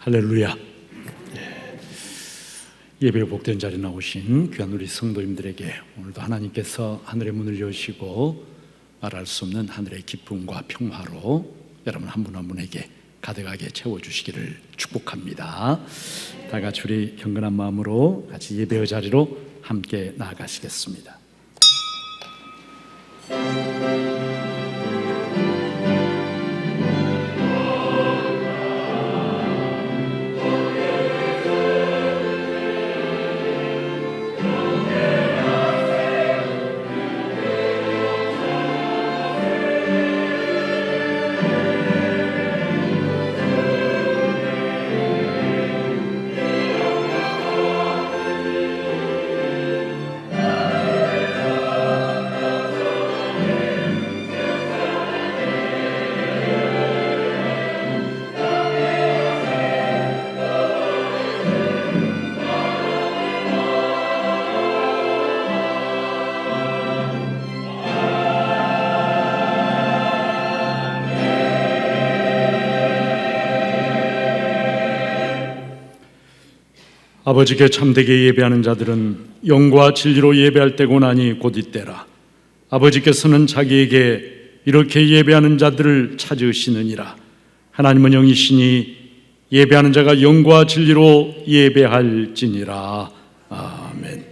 할렐루야. 예배의 복된 자리에 나오신 귀한 우리 성도님들에게 오늘도 하나님께서 하늘의 문을 여시고 말할 수 없는 하늘의 기쁨과 평화로 여러분 한 분 한 분에게 가득하게 채워주시기를 축복합니다. 다 같이 우리 경건한 마음으로 같이 예배의 자리로 함께 나아가시겠습니다. 아버지께 참되게 예배하는 자들은 영과 진리로 예배할 때고 나니 곧 이때라. 아버지께서는 자기에게 이렇게 예배하는 자들을 찾으시느니라. 하나님은 영이시니 예배하는 자가 영과 진리로 예배할지니라. 아멘.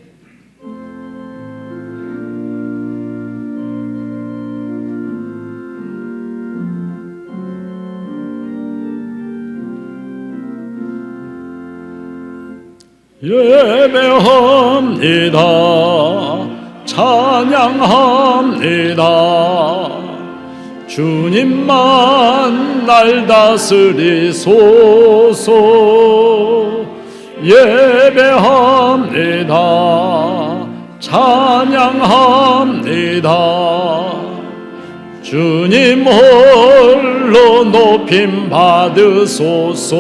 예배합니다. 찬양합니다. 주님만 날 다스리소서. 예배합니다. 찬양합니다. 주님 홀로 높임 받으소서.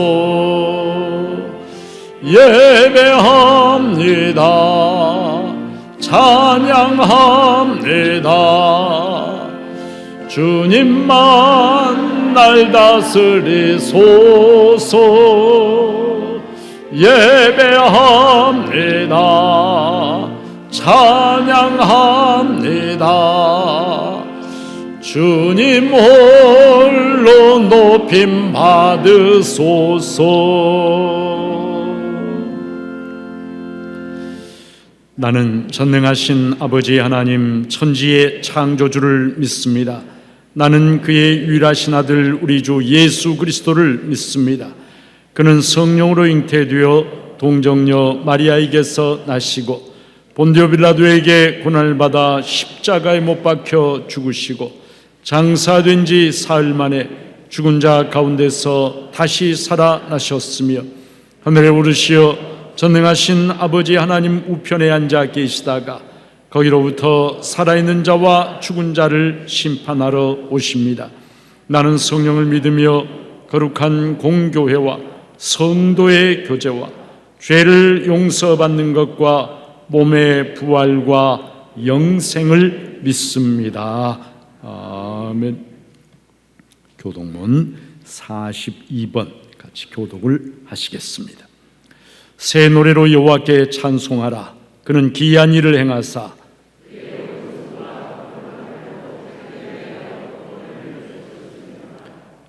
예배합니다. 찬양합니다. 주님만 날 다스리소서. 예배합니다. 찬양합니다. 주님 홀로 높임 받으소서. 나는 전능하신 아버지 하나님 천지의 창조주를 믿습니다. 나는 그의 유일하신 아들 우리 주 예수 그리스도를 믿습니다. 그는 성령으로 잉태되어 동정녀 마리아에게서 나시고 본디오 빌라도에게 고난을 받아 십자가에 못 박혀 죽으시고 장사된 지 사흘 만에 죽은 자 가운데서 다시 살아나셨으며 하늘에 오르시어 전능하신 아버지 하나님 우편에 앉아 계시다가 거기로부터 살아있는 자와 죽은 자를 심판하러 오십니다. 나는 성령을 믿으며 거룩한 공교회와 성도의 교제와 죄를 용서받는 것과 몸의 부활과 영생을 믿습니다. 아멘. 교독문 42번 같이 교독을 하시겠습니다. 새 노래로 여호와께 찬송하라. 그는 기이한 일을 행하사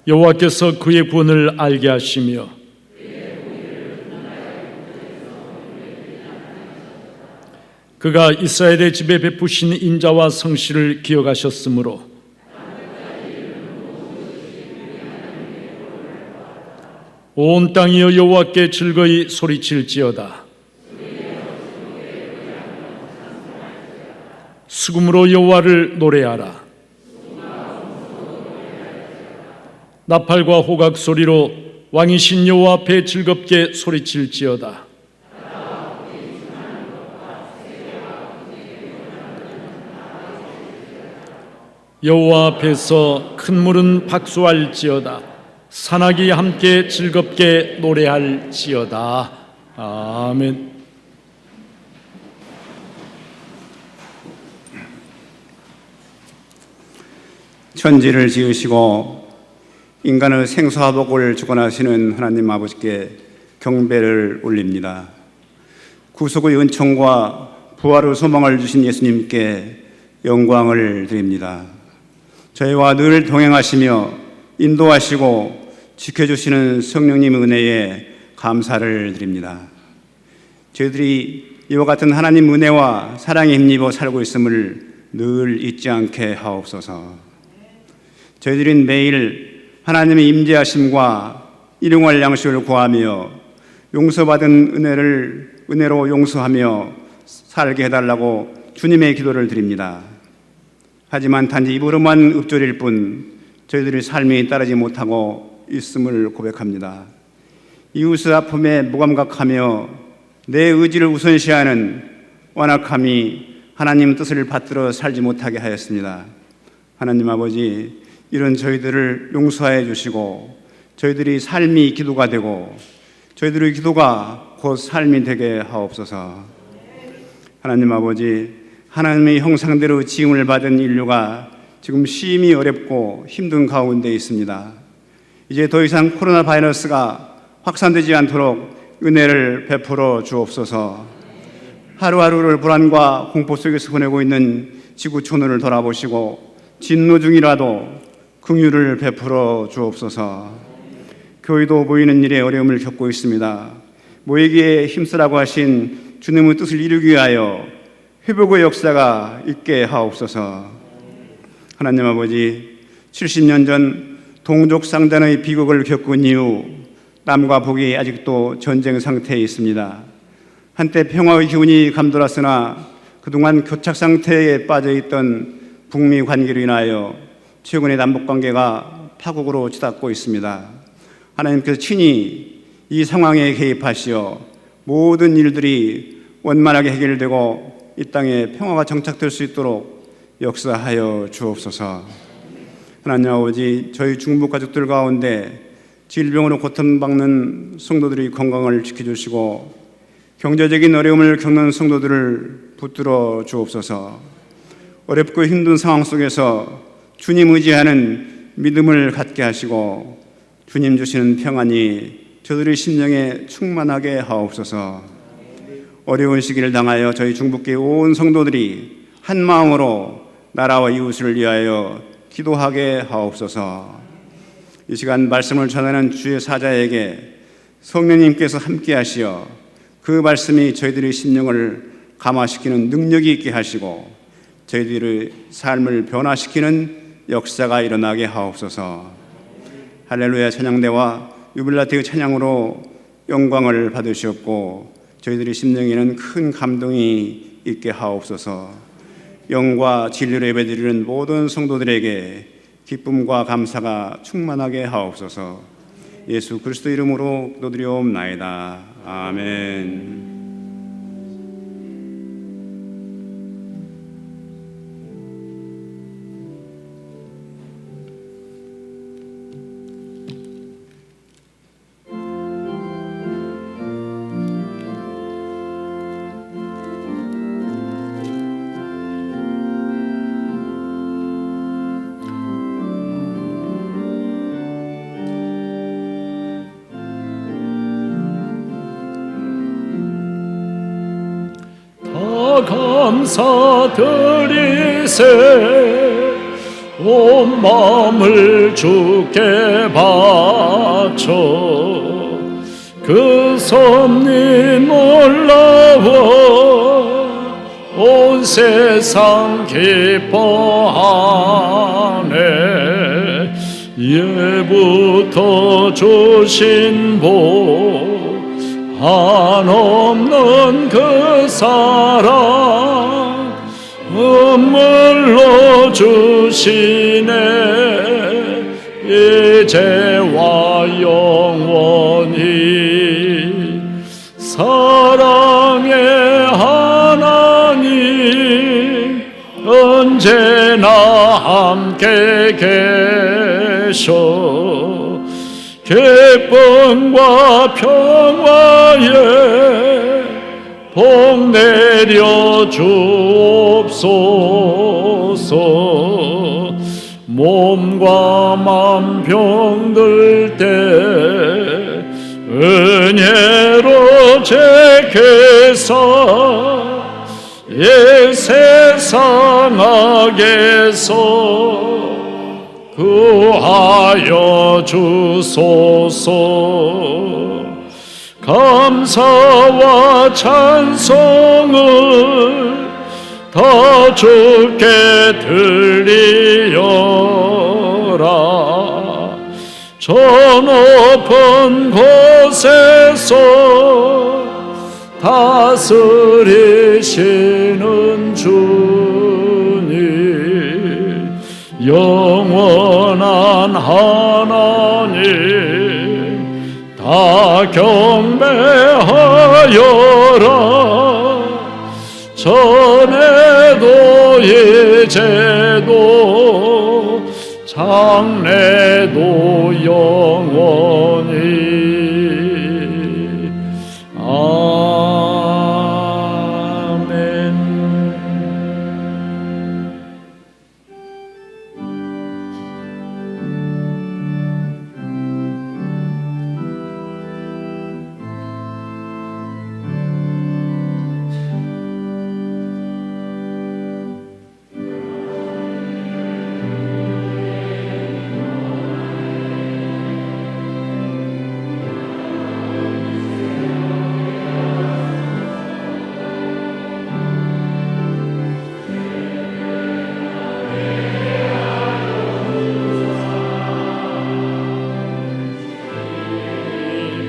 여호와께서 그의 구원을 알게 하시며 그가 이스라엘의 집에 베푸신 인자와 성실을 기억하셨으므로 온 땅이여 여호와께 즐거이 소리칠지어다. 수금으로 여호와를 노래하라. 나팔과 호각 소리로 왕이신 여호와 앞에 즐겁게 소리칠지어다. 여호와 앞에서 큰 물은 박수할지어다. 산악이 함께 즐겁게 노래할지어다. 아멘. 천지를 지으시고 인간의 생사와 복을 주관하시는 하나님 아버지께 경배를 올립니다. 구속의 은총과 부활의 소망을 주신 예수님께 영광을 드립니다. 저희와 늘 동행하시며 인도하시고 지켜주시는 성령님의 은혜에 감사를 드립니다. 저희들이 이와 같은 하나님 은혜와 사랑에 힘입어 살고 있음을 늘 잊지 않게 하옵소서. 저희들은 매일 하나님의 임재하심과 일용할 양식을 구하며 용서받은 은혜로 용서하며 살게 해달라고 주님의 기도를 드립니다. 하지만 단지 입으로만 읊조릴 뿐 저희들의 삶이 따르지 못하고 있음을 고백합니다. 이웃의 아픔에 무감각하며 내 의지를 우선시하는 완악함이 하나님 뜻을 받들어 살지 못하게 하였습니다. 하나님 아버지, 이런 저희들을 용서해 주시고 저희들이 삶이 기도가 되고 저희들의 기도가 곧 삶이 되게 하옵소서. 하나님 아버지, 하나님의 형상대로 지음을 받은 인류가 지금 심히 어렵고 힘든 가운데 있습니다. 이제 더 이상 코로나 바이러스가 확산되지 않도록 은혜를 베풀어 주옵소서. 하루하루를 불안과 공포 속에서 보내고 있는 지구촌을 돌아보시고 진노 중이라도 긍휼을 베풀어 주옵소서. 교회도 모이는 일에 어려움을 겪고 있습니다. 모이기에 힘쓰라고 하신 주님의 뜻을 이루기 위하여 회복의 역사가 있게 하옵소서. 하나님 아버지, 70년 전 동족 상단의 비극을 겪은 이후 남과 북이 아직도 전쟁 상태에 있습니다. 한때 평화의 기운이 감돌았으나 그동안 교착 상태에 빠져있던 북미 관계로 인하여 최근에 남북관계가 파국으로 치닫고 있습니다. 하나님께서 친히 이 상황에 개입하시어 모든 일들이 원만하게 해결되고 이 땅에 평화가 정착될 수 있도록 역사하여 주옵소서. 하나님 아버지, 저희 중북 가족들 가운데 질병으로 고통받는 성도들의 건강을 지켜주시고 경제적인 어려움을 겪는 성도들을 붙들어 주옵소서. 어렵고 힘든 상황 속에서 주님 의지하는 믿음을 갖게 하시고 주님 주시는 평안이 저들의 심령에 충만하게 하옵소서. 어려운 시기를 당하여 저희 중북교회 온 성도들이 한 마음으로 나라와 이웃을 위하여 기도하게 하옵소서. 이 시간 말씀을 전하는 주의 사자에게 성령님께서 함께 하시어 그 말씀이 저희들의 심령을 감화시키는 능력이 있게 하시고 저희들의 삶을 변화시키는 역사가 일어나게 하옵소서. 할렐루야 찬양대와 유빌라테의 찬양으로 영광을 받으시옵고 저희들의 심령에는 큰 감동이 있게 하옵소서. 영과 진리로 예배드리는 모든 성도들에게 기쁨과 감사가 충만하게 하옵소서. 예수 그리스도 이름으로 기도드리옵나이다. 아멘. 감사드리세 온 마음을 주께 바쳐 그 섭리 놀라워 온 세상 기뻐하네. 예부터 주신 복 한없는 그 사랑 은물로 주시네. 이제와 영원히 사랑의 하나님 언제나 함께 계셔. 기쁨과 평화에 복 내려 주옵소서. 몸과 맘 병들 때 은혜로 제게서 이 세상 악에서 구하여 주소서. 감사와 찬송을 다 주께 들리어라. 저 높은 곳에서 다스리시는 주님, 영원한 하나님, 다 경배하여라. 전에도 이제도 장래도 영원히.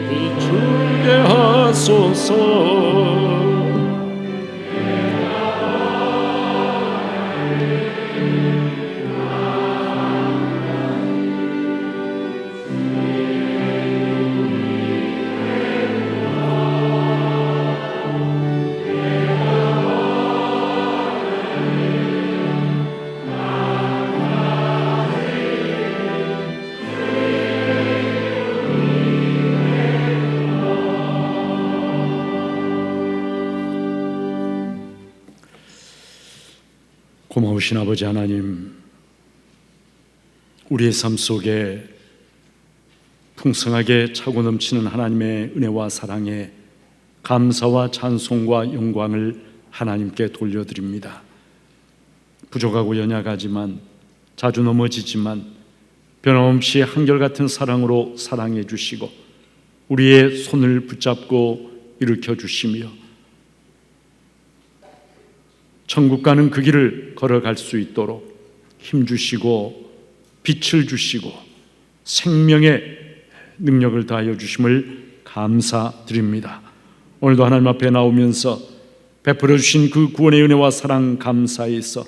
비추게 하소서. 고마우신 아버지 하나님, 우리의 삶 속에 풍성하게 차고 넘치는 하나님의 은혜와 사랑에 감사와 찬송과 영광을 하나님께 돌려드립니다. 부족하고 연약하지만, 자주 넘어지지만 변함없이 한결같은 사랑으로 사랑해 주시고 우리의 손을 붙잡고 일으켜 주시며 천국 가는 그 길을 걸어갈 수 있도록 힘 주시고 빛을 주시고 생명의 능력을 다하여 주심을 감사드립니다. 오늘도 하나님 앞에 나오면서 베풀어 주신 그 구원의 은혜와 사랑 감사해서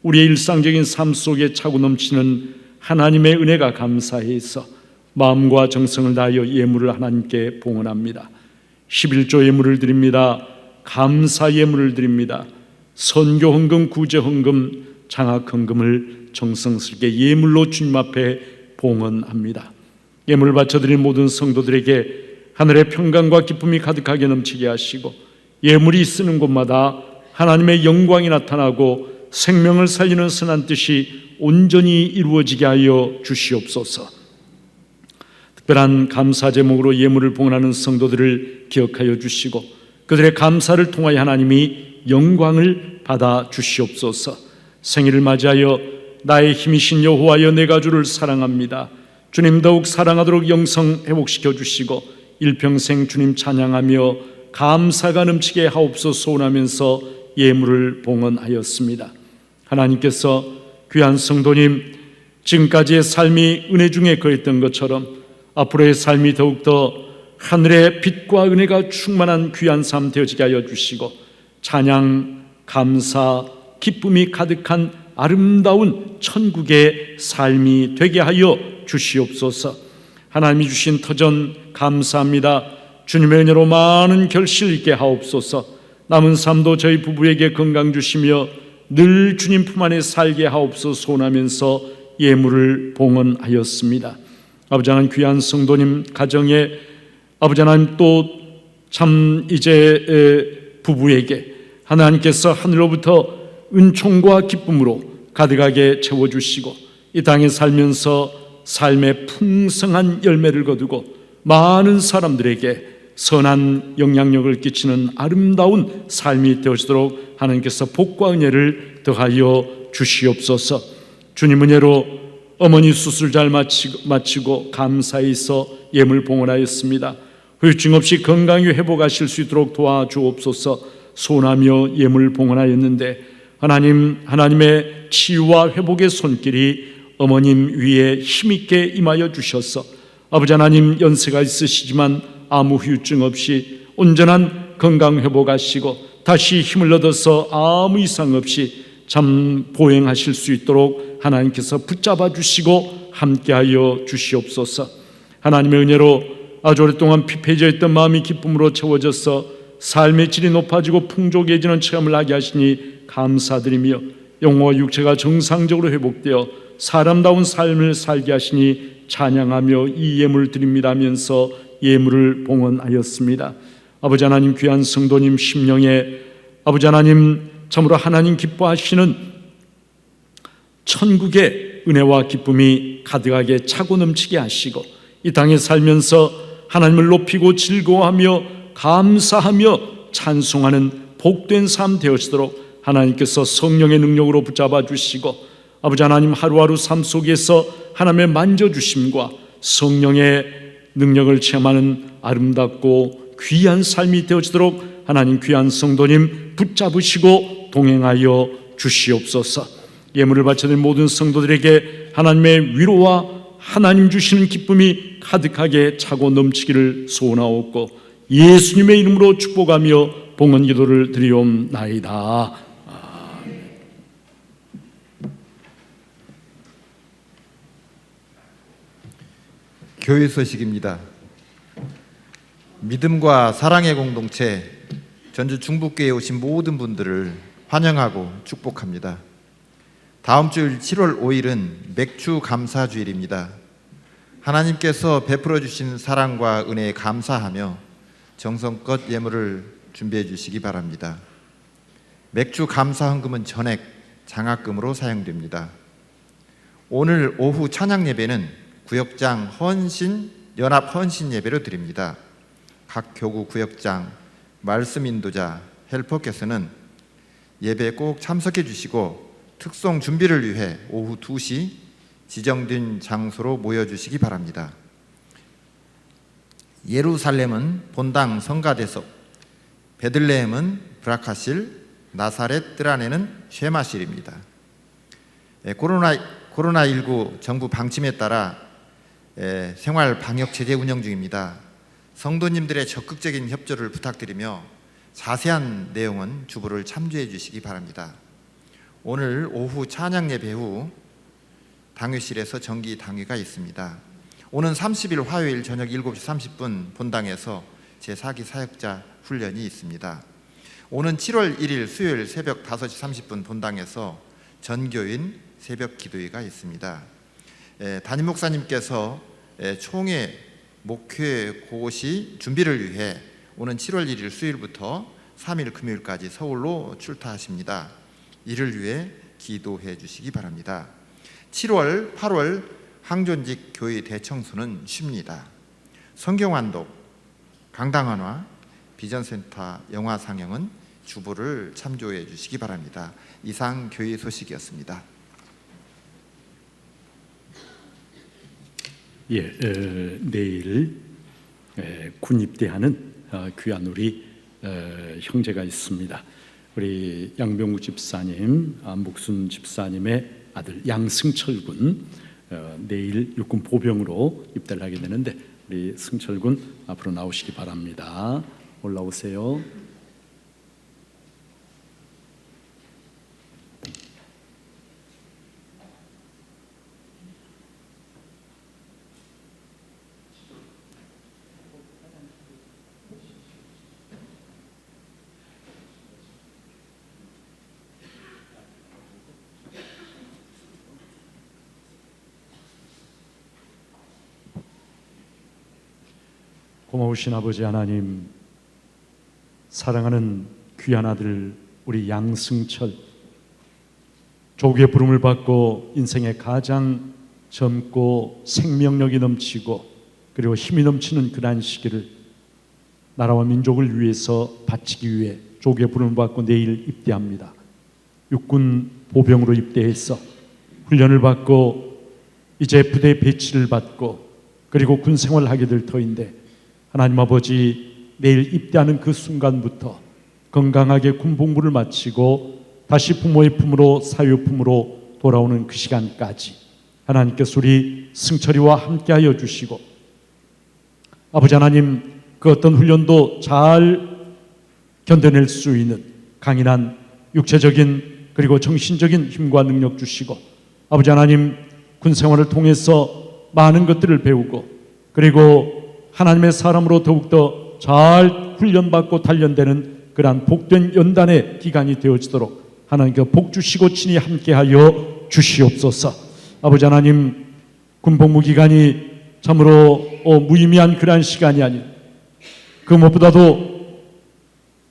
우리의 일상적인 삶 속에 차고 넘치는 하나님의 은혜가 감사해서 마음과 정성을 다하여 예물을 하나님께 봉헌합니다. 11조 예물을 드립니다. 감사 예물을 드립니다. 선교 헌금, 구제 헌금, 장학 헌금을 정성스럽게 예물로 주님 앞에 봉헌합니다. 예물을 바쳐드린 모든 성도들에게 하늘의 평강과 기쁨이 가득하게 넘치게 하시고 예물이 쓰는 곳마다 하나님의 영광이 나타나고 생명을 살리는 선한 뜻이 온전히 이루어지게 하여 주시옵소서. 특별한 감사 제목으로 예물을 봉헌하는 성도들을 기억하여 주시고 그들의 감사를 통하여 하나님이 영광을 받아 주시옵소서. 생일을 맞이하여 나의 힘이신 여호와여 내가 주를 사랑합니다. 주님 더욱 사랑하도록 영성 회복시켜 주시고 일평생 주님 찬양하며 감사가 넘치게 하옵소서 소원하면서 예물을 봉헌하였습니다. 하나님께서 귀한 성도님 지금까지의 삶이 은혜 중에 거했던 것처럼 앞으로의 삶이 더욱더 하늘의 빛과 은혜가 충만한 귀한 삶 되어지게 하여 주시고 찬양, 감사, 기쁨이 가득한 아름다운 천국의 삶이 되게 하여 주시옵소서. 하나님이 주신 터전 감사합니다. 주님의 은혜로 많은 결실을 있게 하옵소서. 남은 삶도 저희 부부에게 건강 주시며 늘 주님 품 안에 살게 하옵소서 소원하면서 예물을 봉헌하였습니다. 아버지 하나님 귀한 성도님 가정에 아버지 하나님 또 참 이제 부부에게 하나님께서 하늘로부터 은총과 기쁨으로 가득하게 채워주시고 이 땅에 살면서 삶의 풍성한 열매를 거두고 많은 사람들에게 선한 영향력을 끼치는 아름다운 삶이 되어지도록 하나님께서 복과 은혜를 더하여 주시옵소서. 주님 은혜로 어머니 수술 잘 마치고 감사히 있어 예물 봉헌하였습니다. 후유증 없이 건강히 회복하실 수 있도록 도와주옵소서. 소원하며 예물 봉헌하였는데 하나님의 치유와 회복의 손길이 어머님 위에 힘있게 임하여 주셔서 아버지 하나님, 연세가 있으시지만 아무 후유증 없이 온전한 건강 회복하시고 다시 힘을 얻어서 아무 이상 없이 참 보행하실 수 있도록 하나님께서 붙잡아 주시고 함께하여 주시옵소서. 하나님의 은혜로 아주 오랫동안 피폐해져 있던 마음이 기쁨으로 채워져서 삶의 질이 높아지고 풍족해지는 체험을 하게 하시니 감사드리며 영혼과 육체가 정상적으로 회복되어 사람다운 삶을 살게 하시니 찬양하며 이 예물을 드립니다 하면서 예물을 봉헌하였습니다. 아버지 하나님, 귀한 성도님 심령에 아버지 하나님, 참으로 하나님 기뻐하시는 천국의 은혜와 기쁨이 가득하게 차고 넘치게 하시고 이 땅에 살면서 하나님을 높이고 즐거워하며 감사하며 찬송하는 복된 삶 되어지도록 하나님께서 성령의 능력으로 붙잡아 주시고 아버지 하나님, 하루하루 삶 속에서 하나님의 만져주심과 성령의 능력을 체험하는 아름답고 귀한 삶이 되어지도록 하나님, 귀한 성도님 붙잡으시고 동행하여 주시옵소서. 예물을 바쳐드린 모든 성도들에게 하나님의 위로와 하나님 주시는 기쁨이 가득하게 차고 넘치기를 소원하옵고 예수님의 이름으로 축복하며 봉헌 기도를 드리옵나이다. 교회 소식입니다. 믿음과 사랑의 공동체 전주 중북교회에 오신 모든 분들을 환영하고 축복합니다. 다음 주일 7월 5일은 맥주 감사 주일입니다. 하나님께서 베풀어 주신 사랑과 은혜에 감사하며 정성껏 예물을 준비해 주시기 바랍니다. 맥주 감사 헌금은 전액 장학금으로 사용됩니다. 오늘 오후 찬양 예배는 구역장 연합 헌신 예배로 드립니다. 각 교구 구역장, 말씀 인도자, 헬퍼께서는 예배에 꼭 참석해 주시고 특송 준비를 위해 오후 2시 지정된 장소로 모여주시기 바랍니다. 예루살렘은 본당 성가대석, 베들레헴은 브라카실, 나사렛 뜰 안에는 쉐마실입니다. 코로나19 정부 방침에 따라 생활 방역 제재 운영 중입니다. 성도님들의 적극적인 협조를 부탁드리며 자세한 내용은 주보를 참조해 주시기 바랍니다. 오늘 오후 찬양 예배 후 당회실에서 정기 당회가 있습니다. 오는 30일 화요일 저녁 7시 30분 본당에서 제4기 사역자 훈련이 있습니다. 오는 7월 1일 수요일 새벽 5시 30분 본당에서 전교인 새벽 기도회가 있습니다. 담임 목사님께서 총회 목회 고시 준비를 위해 오는 7월 1일 수요일부터 3일 금요일까지 서울로 출타하십니다. 이를 위해 기도해 주시기 바랍니다. 7월, 8월 항존직 교회 대청소는 쉽니다. 성경환독, 강당환화, 비전센터 영화 상영은 주보를 참조해 주시기 바랍니다. 이상 교회 소식이었습니다. 내일 군입대하는 귀한 우리 형제가 있습니다. 우리 양병국 집사님, 목순 집사님의 아들 양승철 군 내일 육군 보병으로 입대를 하게 되는데 우리 승철 군 앞으로 나오시기 바랍니다. 올라오세요. 고마우신 아버지 하나님, 사랑하는 귀한 아들 우리 양승철 조국의 부름을 받고 인생의 가장 젊고 생명력이 넘치고 그리고 힘이 넘치는 그러한 시기를 나라와 민족을 위해서 바치기 위해 조국의 부름을 받고 내일 입대합니다. 육군 보병으로 입대해서 훈련을 받고 이제 부대 배치를 받고 그리고 군 생활을 하게 될 터인데, 하나님 아버지, 내일 입대하는 그 순간부터 건강하게 군 복무를 마치고 다시 부모의 품으로 사유의 품으로 돌아오는 그 시간까지 하나님께서 우리 승철이와 함께하여 주시고, 아버지 하나님, 그 어떤 훈련도 잘 견뎌낼 수 있는 강인한 육체적인 그리고 정신적인 힘과 능력 주시고, 아버지 하나님, 군 생활을 통해서 많은 것들을 배우고 그리고 하나님의 사람으로 더욱더 잘 훈련받고 단련되는 그러한 복된 연단의 기간이 되어지도록 하나님께 복 주시고 친히 함께하여 주시옵소서. 아버지 하나님, 군복무 기간이 참으로 무의미한 그러한 시간이 아닌, 그 무엇보다도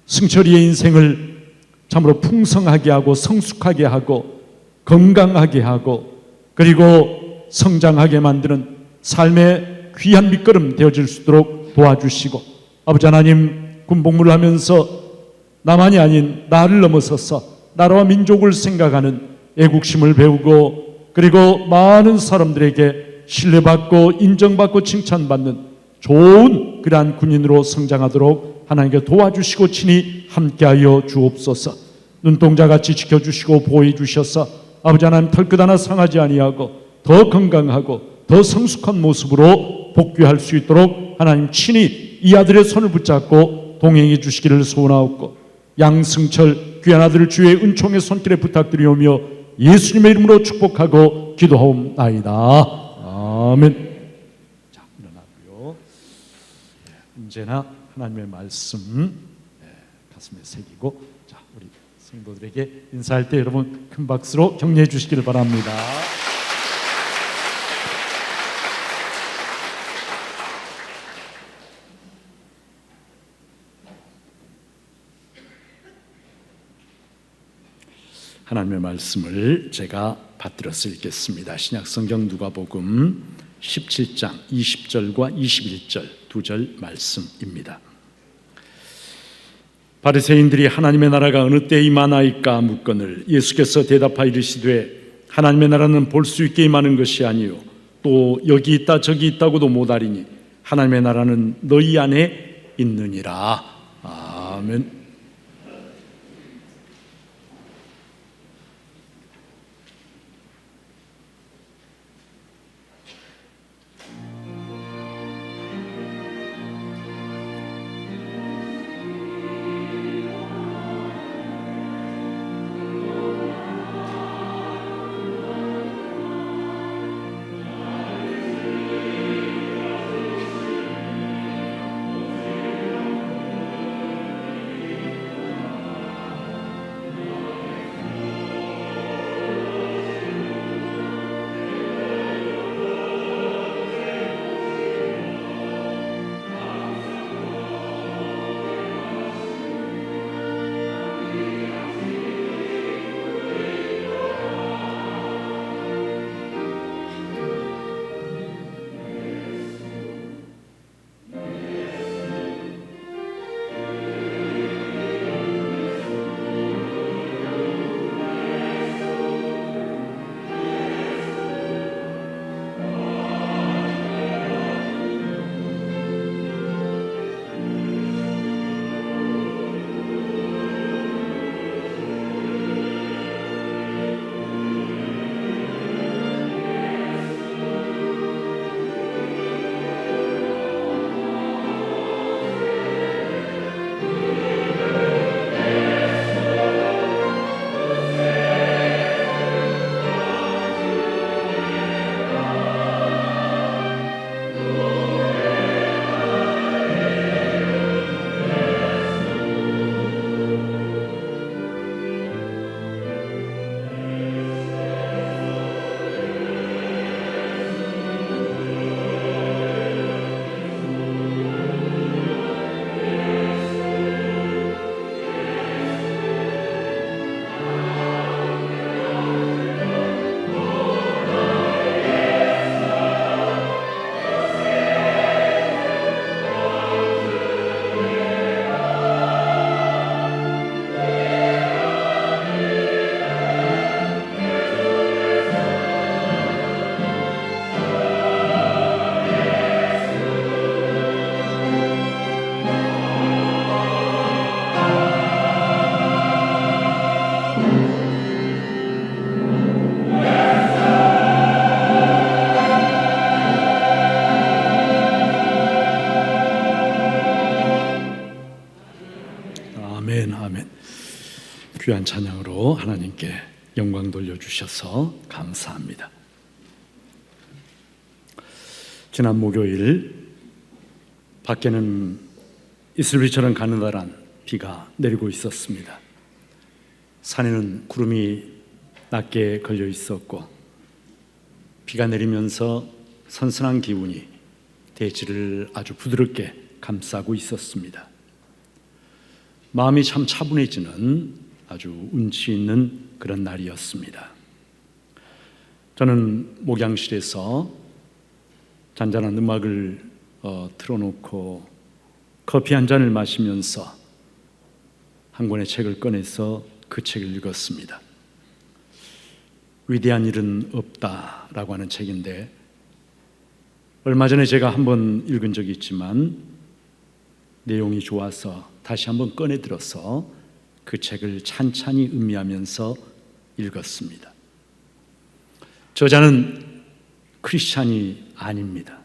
승철이의 인생을 참으로 풍성하게 하고 성숙하게 하고 건강하게 하고 그리고 성장하게 만드는 삶의 귀한 밑거름 되어질 수 있도록 도와주시고, 아버지 하나님, 군복무를 하면서 나만이 아닌 나를 넘어서서 나라와 민족을 생각하는 애국심을 배우고 그리고 많은 사람들에게 신뢰받고 인정받고 칭찬받는 좋은 그러한 군인으로 성장하도록 하나님께 도와주시고 친히 함께하여 주옵소서. 눈동자같이 지켜주시고 보호해 주셔서 아버지 하나님, 털끝 하나 상하지 아니하고 더 건강하고 더 성숙한 모습으로 복귀할 수 있도록 하나님 친히 이 아들의 손을 붙잡고 동행해 주시기를 소원하옵고, 양승철 귀한 아들 주의 은총의 손길에 부탁드리오며 예수님의 이름으로 축복하고 기도하옵나이다. 아멘. 자, 일어나고요. 언제나 하나님의 말씀 가슴에 새기고, 자, 우리 성도들에게 인사할 때 여러분 큰 박수로 격려해 주시기를 바랍니다. 하나님의 말씀을 제가 받들어서 읽겠습니다. 신약성경 누가복음 17장 20절과 21절 두 절 말씀입니다. 바리새인들이 하나님의 나라가 어느 때에 임하나이까 묻거늘 예수께서 대답하여 이르시되 하나님의 나라는 볼 수 있게 임하는 것이 아니요 또 여기 있다 저기 있다고도 못하리니 하나님의 나라는 너희 안에 있느니라. 아멘. 귀한 찬양으로 하나님께 영광 돌려주셔서 감사합니다. 지난 목요일 밖에는 이슬비처럼 가느다란 비가 내리고 있었습니다. 산에는 구름이 낮게 걸려 있었고 비가 내리면서 선선한 기운이 대지를 아주 부드럽게 감싸고 있었습니다. 마음이 참 차분해지는 아주 운치 있는 그런 날이었습니다. 저는 목양실에서 잔잔한 음악을 틀어놓고 커피 한 잔을 마시면서 한 권의 책을 꺼내서 그 책을 읽었습니다. 위대한 일은 없다라고 하는 책인데, 얼마 전에 제가 한번 읽은 적이 있지만 내용이 좋아서 다시 한번 꺼내 들어서 그 책을 찬찬히 음미하면서 읽었습니다. 저자는 크리스찬이 아닙니다.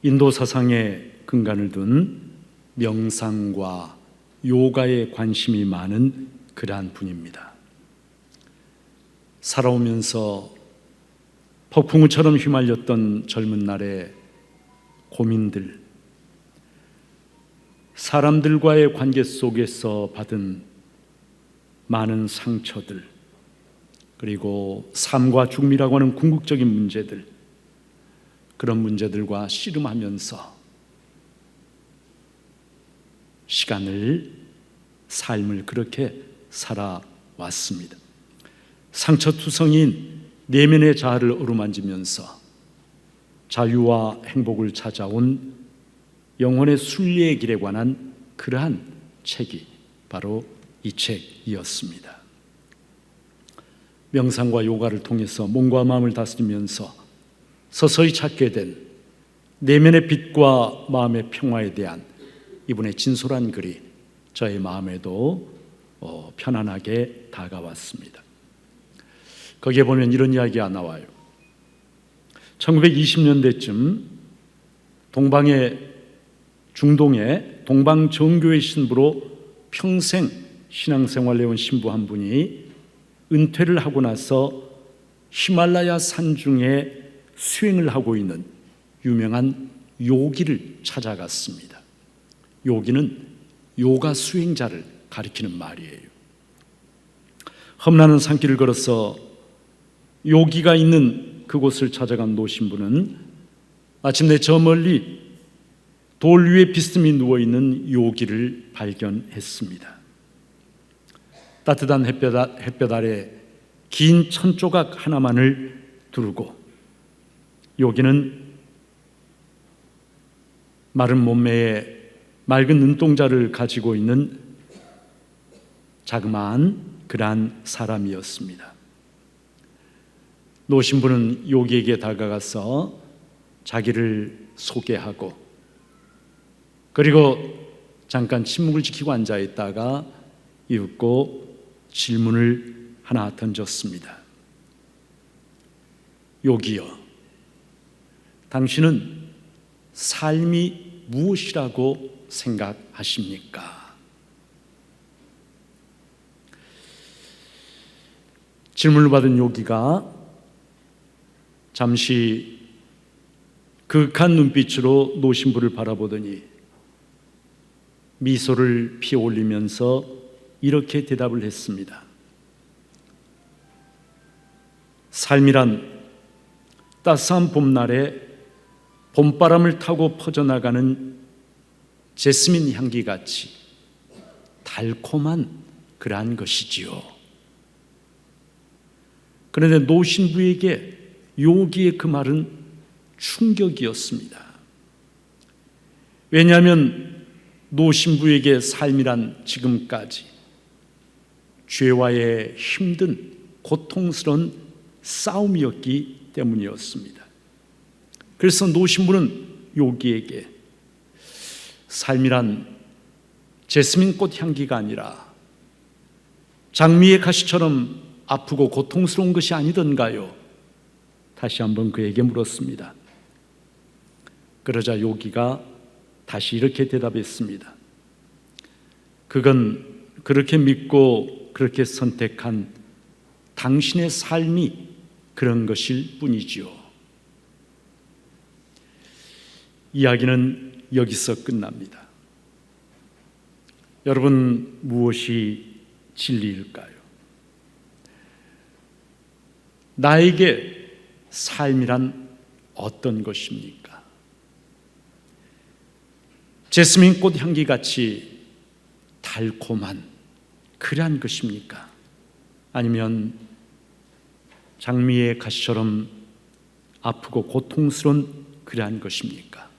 인도 사상에 근간을 둔 명상과 요가에 관심이 많은 그러한 분입니다. 살아오면서 폭풍우처럼 휘말렸던 젊은 날의 고민들, 사람들과의 관계 속에서 받은 많은 상처들, 그리고 삶과 죽음이라고 하는 궁극적인 문제들, 그런 문제들과 씨름하면서 삶을 그렇게 살아왔습니다. 상처투성인 내면의 자아를 어루만지면서 자유와 행복을 찾아온 영혼의 순리의 길에 관한 그러한 책이 바로 이 책이었습니다. 명상과 요가를 통해서 몸과 마음을 다스리면서 서서히 찾게 된 내면의 빛과 마음의 평화에 대한 이분의 진솔한 글이 저의 마음에도 편안하게 다가왔습니다. 거기에 보면 이런 이야기가 나와요. 1920년대쯤 중동의 동방정교회 신부로 평생 신앙생활을 해온 신부 한 분이 은퇴를 하고 나서 히말라야 산중에 수행을 하고 있는 유명한 요기를 찾아갔습니다. 요기는 요가 수행자를 가리키는 말이에요. 험난한 산길을 걸어서 요기가 있는 그곳을 찾아간 노신부는 마침내 저 멀리 돌 위에 비스듬히 누워있는 요기를 발견했습니다. 따뜻한 햇볕 아래 긴 천조각 하나만을 두르고 요기는 마른 몸매에 맑은 눈동자를 가지고 있는 자그마한 그러한 사람이었습니다. 노신부는 요기에게 다가가서 자기를 소개하고 그리고 잠깐 침묵을 지키고 앉아있다가 이윽고 질문을 하나 던졌습니다. 요기여, 당신은 삶이 무엇이라고 생각하십니까? 질문을 받은 요기가 잠시 그윽한 눈빛으로 노신부를 바라보더니 미소를 피어올리면서 이렇게 대답을 했습니다. 삶이란 따스한 봄날에 봄바람을 타고 퍼져나가는 제스민 향기같이 달콤한 그러한 것이지요. 그런데 노신부에게 요기의 그 말은 충격이었습니다. 왜냐하면 노신부에게 삶이란 지금까지 죄와의 힘든 고통스러운 싸움이었기 때문이었습니다. 그래서 노신부는 요기에게 삶이란 제스민 꽃 향기가 아니라 장미의 가시처럼 아프고 고통스러운 것이 아니던가요? 다시 한번 그에게 물었습니다. 그러자 요기가 다시 이렇게 대답했습니다. 그건 그렇게 믿고 그렇게 선택한 당신의 삶이 그런 것일 뿐이지요. 이야기는 여기서 끝납니다. 여러분, 무엇이 진리일까요? 나에게 삶이란 어떤 것입니까? 제스민 꽃 향기같이 달콤한 그러한 것입니까? 아니면 장미의 가시처럼 아프고 고통스러운 그러한 것입니까?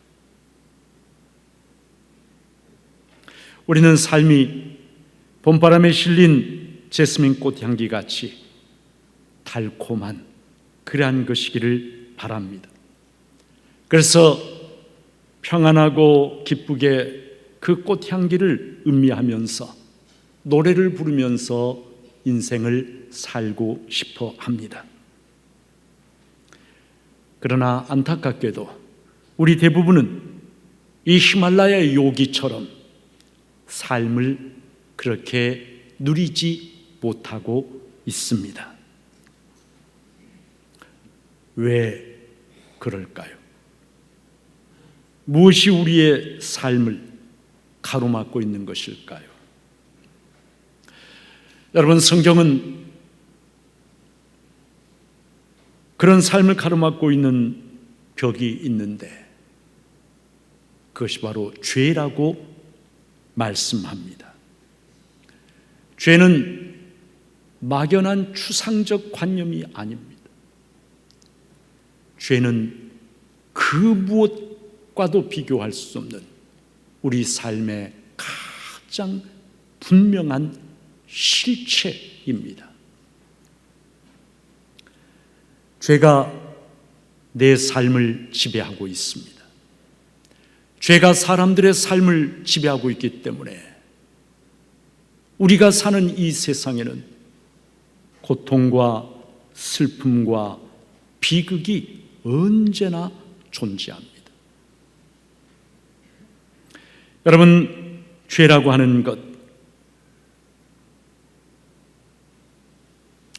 우리는 삶이 봄바람에 실린 제스민 꽃 향기같이 달콤한 그러한 것이기를 바랍니다. 그래서 평안하고 기쁘게 그 꽃향기를 음미하면서 노래를 부르면서 인생을 살고 싶어 합니다. 그러나 안타깝게도 우리 대부분은 이 히말라야 요기처럼 삶을 그렇게 누리지 못하고 있습니다. 왜 그럴까요? 무엇이 우리의 삶을 가로막고 있는 것일까요? 여러분, 성경은 그런 삶을 가로막고 있는 벽이 있는데 그것이 바로 죄라고 말씀합니다. 죄는 막연한 추상적 관념이 아닙니다. 죄는 그 무엇과도 비교할 수 없는 우리 삶의 가장 분명한 실체입니다. 죄가 내 삶을 지배하고 있습니다. 죄가 사람들의 삶을 지배하고 있기 때문에 우리가 사는 이 세상에는 고통과 슬픔과 비극이 언제나 존재합니다. 여러분, 죄라고 하는 것,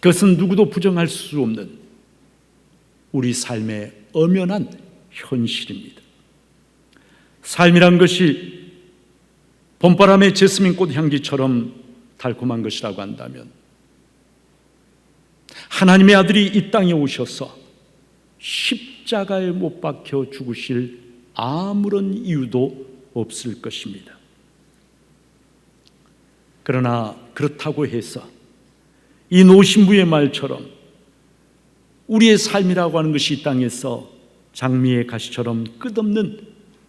그것은 누구도 부정할 수 없는 우리 삶의 엄연한 현실입니다. 삶이란 것이 봄바람의 제스민 꽃 향기처럼 달콤한 것이라고 한다면 하나님의 아들이 이 땅에 오셔서 십자가에 못 박혀 죽으실 아무런 이유도 없을 것입니다. 그러나 그렇다고 해서 이 노신부의 말처럼 우리의 삶이라고 하는 것이 이 땅에서 장미의 가시처럼 끝없는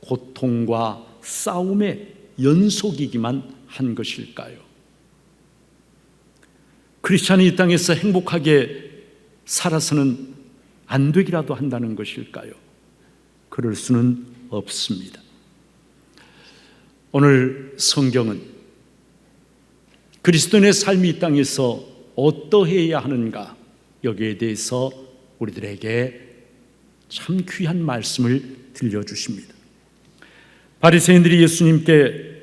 고통과 싸움의 연속이기만 한 것일까요? 크리스찬이 이 땅에서 행복하게 살아서는 안 되기라도 한다는 것일까요? 그럴 수는 없습니다. 오늘 성경은 그리스도인의 삶이 이 땅에서 어떠해야 하는가, 여기에 대해서 우리들에게 참 귀한 말씀을 들려주십니다. 바리새인들이 예수님께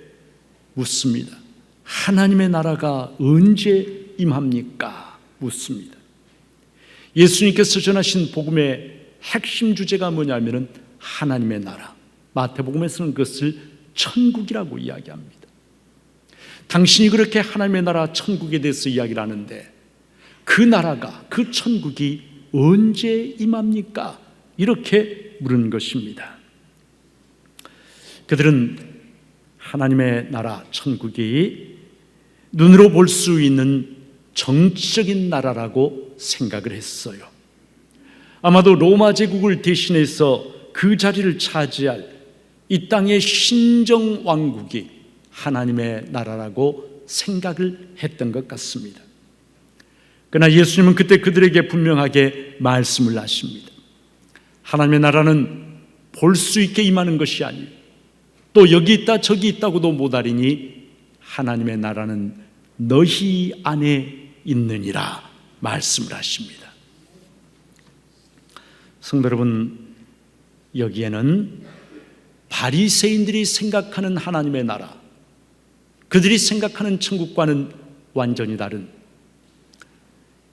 묻습니다. 하나님의 나라가 언제 임합니까? 묻습니다. 예수님께서 전하신 복음의 핵심 주제가 뭐냐면은 하나님의 나라. 마태복음에서는 그것을 천국이라고 이야기합니다. 당신이 그렇게 하나님의 나라 천국에 대해서 이야기를 하는데 그 나라가, 그 천국이 언제 임합니까? 이렇게 물은 것입니다. 그들은 하나님의 나라 천국이 눈으로 볼 수 있는 정치적인 나라라고 생각을 했어요. 아마도 로마 제국을 대신해서 그 자리를 차지할 이 땅의 신정 왕국이 하나님의 나라라고 생각을 했던 것 같습니다. 그러나 예수님은 그때 그들에게 분명하게 말씀을 하십니다. 하나님의 나라는 볼 수 있게 임하는 것이 아니에요. 또 여기 있다 저기 있다고도 못하리니 하나님의 나라는 너희 안에 있느니라 말씀을 하십니다. 성도 여러분, 여기에는 바리새인들이 생각하는 하나님의 나라, 그들이 생각하는 천국과는 완전히 다른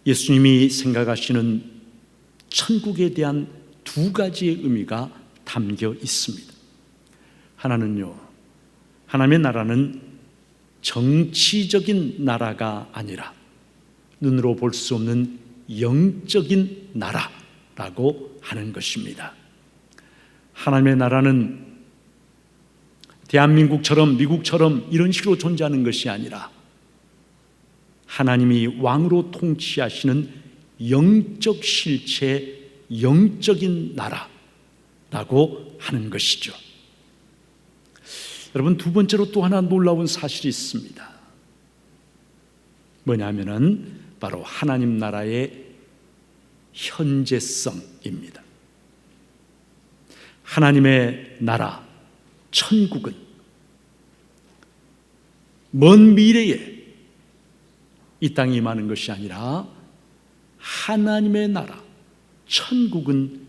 예수님이 생각하시는 천국에 대한 두 가지의 의미가 담겨 있습니다. 하나는요, 하나님의 나라는 정치적인 나라가 아니라 눈으로 볼 수 없는 영적인 나라라고 하는 것입니다. 하나님의 나라는 대한민국처럼 미국처럼 이런 식으로 존재하는 것이 아니라 하나님이 왕으로 통치하시는 영적 실체, 영적인 나라라고 하는 것이죠. 여러분, 두 번째로 또 하나 놀라운 사실이 있습니다. 뭐냐면은 바로 하나님 나라의 현재성입니다. 하나님의 나라, 천국은 먼 미래에 이 땅에 임하는 것이 아니라 하나님의 나라, 천국은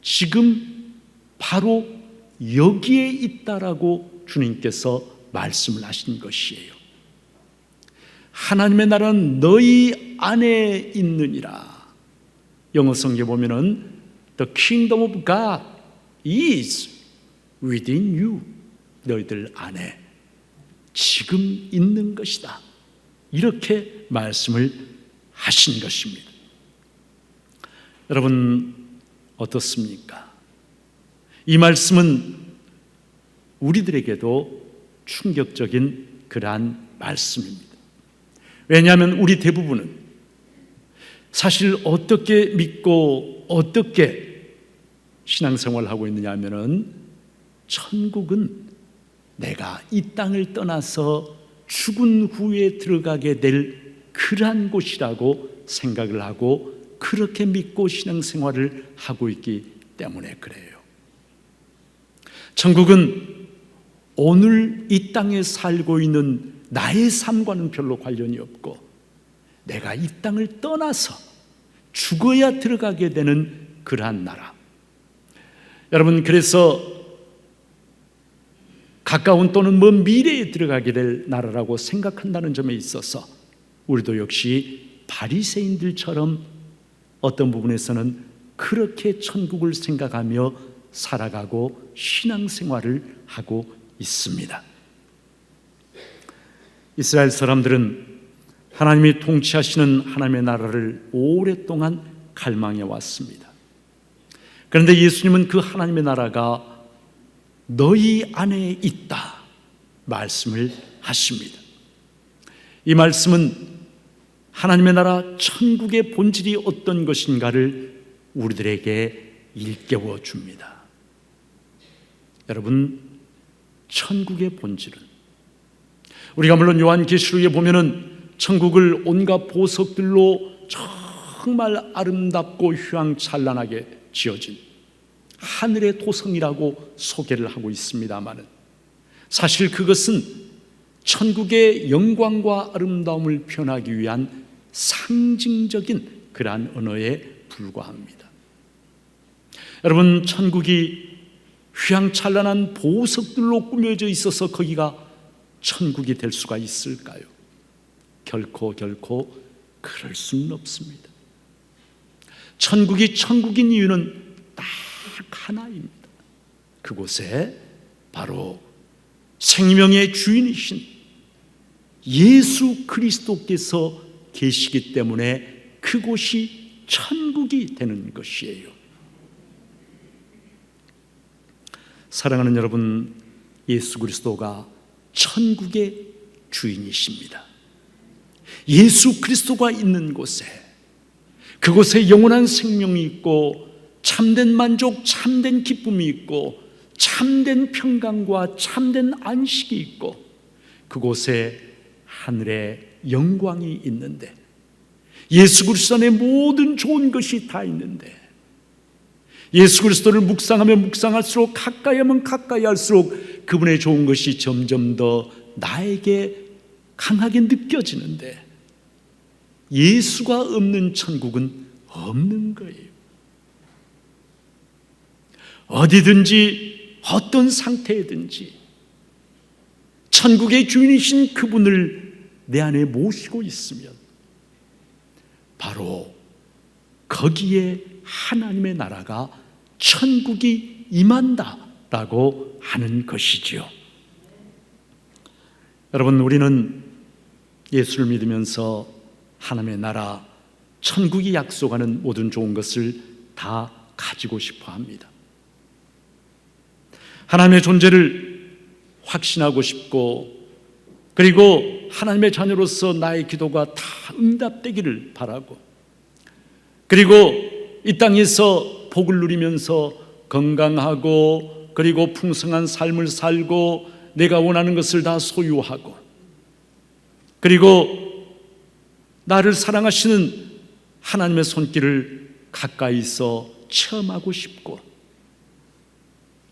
지금 바로 여기에 있다라고 주님께서 말씀을 하신 것이에요. 하나님의 나라는 너희 안에 있느니라. 영어 성경에 보면은 The kingdom of God is within you. 너희들 안에 지금 있는 것이다. 이렇게 말씀을 하신 것입니다. 여러분, 어떻습니까? 이 말씀은 우리들에게도 충격적인 그러한 말씀입니다. 왜냐하면 우리 대부분은 사실 어떻게 믿고 어떻게 신앙생활을 하고 있느냐 하면은 천국은 내가 이 땅을 떠나서 죽은 후에 들어가게 될 그러한 곳이라고 생각을 하고 그렇게 믿고 신앙생활을 하고 있기 때문에 그래요. 천국은 오늘 이 땅에 살고 있는 나의 삶과는 별로 관련이 없고 내가 이 땅을 떠나서 죽어야 들어가게 되는 그러한 나라. 여러분, 그래서 가까운 또는 먼 미래에 들어가게 될 나라라고 생각한다는 점에 있어서 우리도 역시 바리새인들처럼 어떤 부분에서는 그렇게 천국을 생각하며 살아가고 신앙생활을 하고 있습니다. 이스라엘 사람들은 하나님이 통치하시는 하나님의 나라를 오랫동안 갈망해 왔습니다. 그런데 예수님은 그 하나님의 나라가 너희 안에 있다 말씀을 하십니다. 이 말씀은 하나님의 나라 천국의 본질이 어떤 것인가를 우리들에게 일깨워 줍니다. 여러분, 천국의 본질은 우리가 물론 요한계시록에 보면은 천국을 온갖 보석들로 정말 아름답고 휘황찬란하게 지어진 하늘의 도성이라고 소개를 하고 있습니다마는 사실 그것은 천국의 영광과 아름다움을 표현하기 위한 상징적인 그러한 언어에 불과합니다. 여러분, 천국이 휘황찬란한 보석들로 꾸며져 있어서 거기가 천국이 될 수가 있을까요? 결코 그럴 수는 없습니다. 천국이 천국인 이유는 딱 하나입니다. 그곳에 바로 생명의 주인이신 예수 그리스도께서 계시기 때문에 그곳이 천국이 되는 것이에요. 사랑하는 여러분, 예수 그리스도가 천국의 주인이십니다. 예수 그리스도가 있는 곳에, 그곳에 영원한 생명이 있고 참된 만족, 참된 기쁨이 있고 참된 평강과 참된 안식이 있고 그곳에 하늘의 영광이 있는데 예수 그리스도 안에 모든 좋은 것이 다 있는데 예수 그리스도를 묵상하면 묵상할수록 가까이 하면 가까이 할수록 그분의 좋은 것이 점점 더 나에게 강하게 느껴지는데 예수가 없는 천국은 없는 거예요. 어디든지 어떤 상태이든지 천국의 주인이신 그분을 내 안에 모시고 있으면 바로 거기에 하나님의 나라가 천국이 임한다라고 하는 것이지요. 여러분, 우리는 예수를 믿으면서 하나님의 나라, 천국이 약속하는 모든 좋은 것을 다 가지고 싶어 합니다. 하나님의 존재를 확신하고 싶고, 그리고 하나님의 자녀로서 나의 기도가 다 응답되기를 바라고, 그리고 이 땅에서 복을 누리면서 건강하고 그리고 풍성한 삶을 살고 내가 원하는 것을 다 소유하고, 그리고 나를 사랑하시는 하나님의 손길을 가까이서 체험하고 싶고,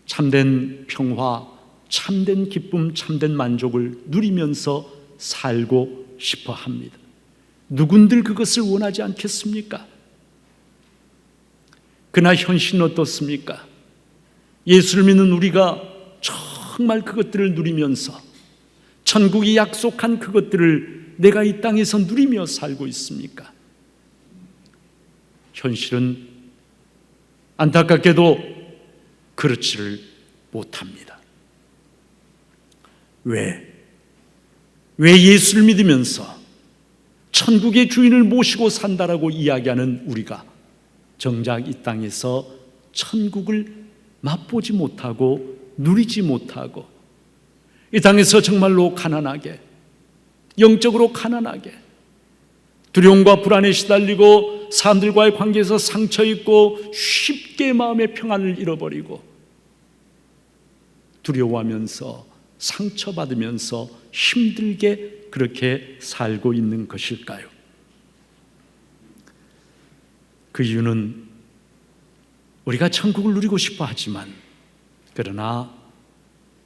참된 평화, 참된 기쁨, 참된 만족을 누리면서 살고 싶어 합니다. 누군들 그것을 원하지 않겠습니까? 그러나 현실은 어떻습니까? 예수를 믿는 우리가 정말 그것들을 누리면서 천국이 약속한 그것들을 내가 이 땅에서 누리며 살고 있습니까? 현실은 안타깝게도 그렇지를 못합니다. 왜 예수를 믿으면서 천국의 주인을 모시고 산다라고 이야기하는 우리가 정작 이 땅에서 천국을 맛보지 못하고 누리지 못하고 이 땅에서 정말로 가난하게, 영적으로 가난하게, 두려움과 불안에 시달리고 사람들과의 관계에서 상처 입고 쉽게 마음의 평안을 잃어버리고 두려워하면서 상처받으면서 힘들게 그렇게 살고 있는 것일까요? 그 이유는 우리가 천국을 누리고 싶어 하지만, 그러나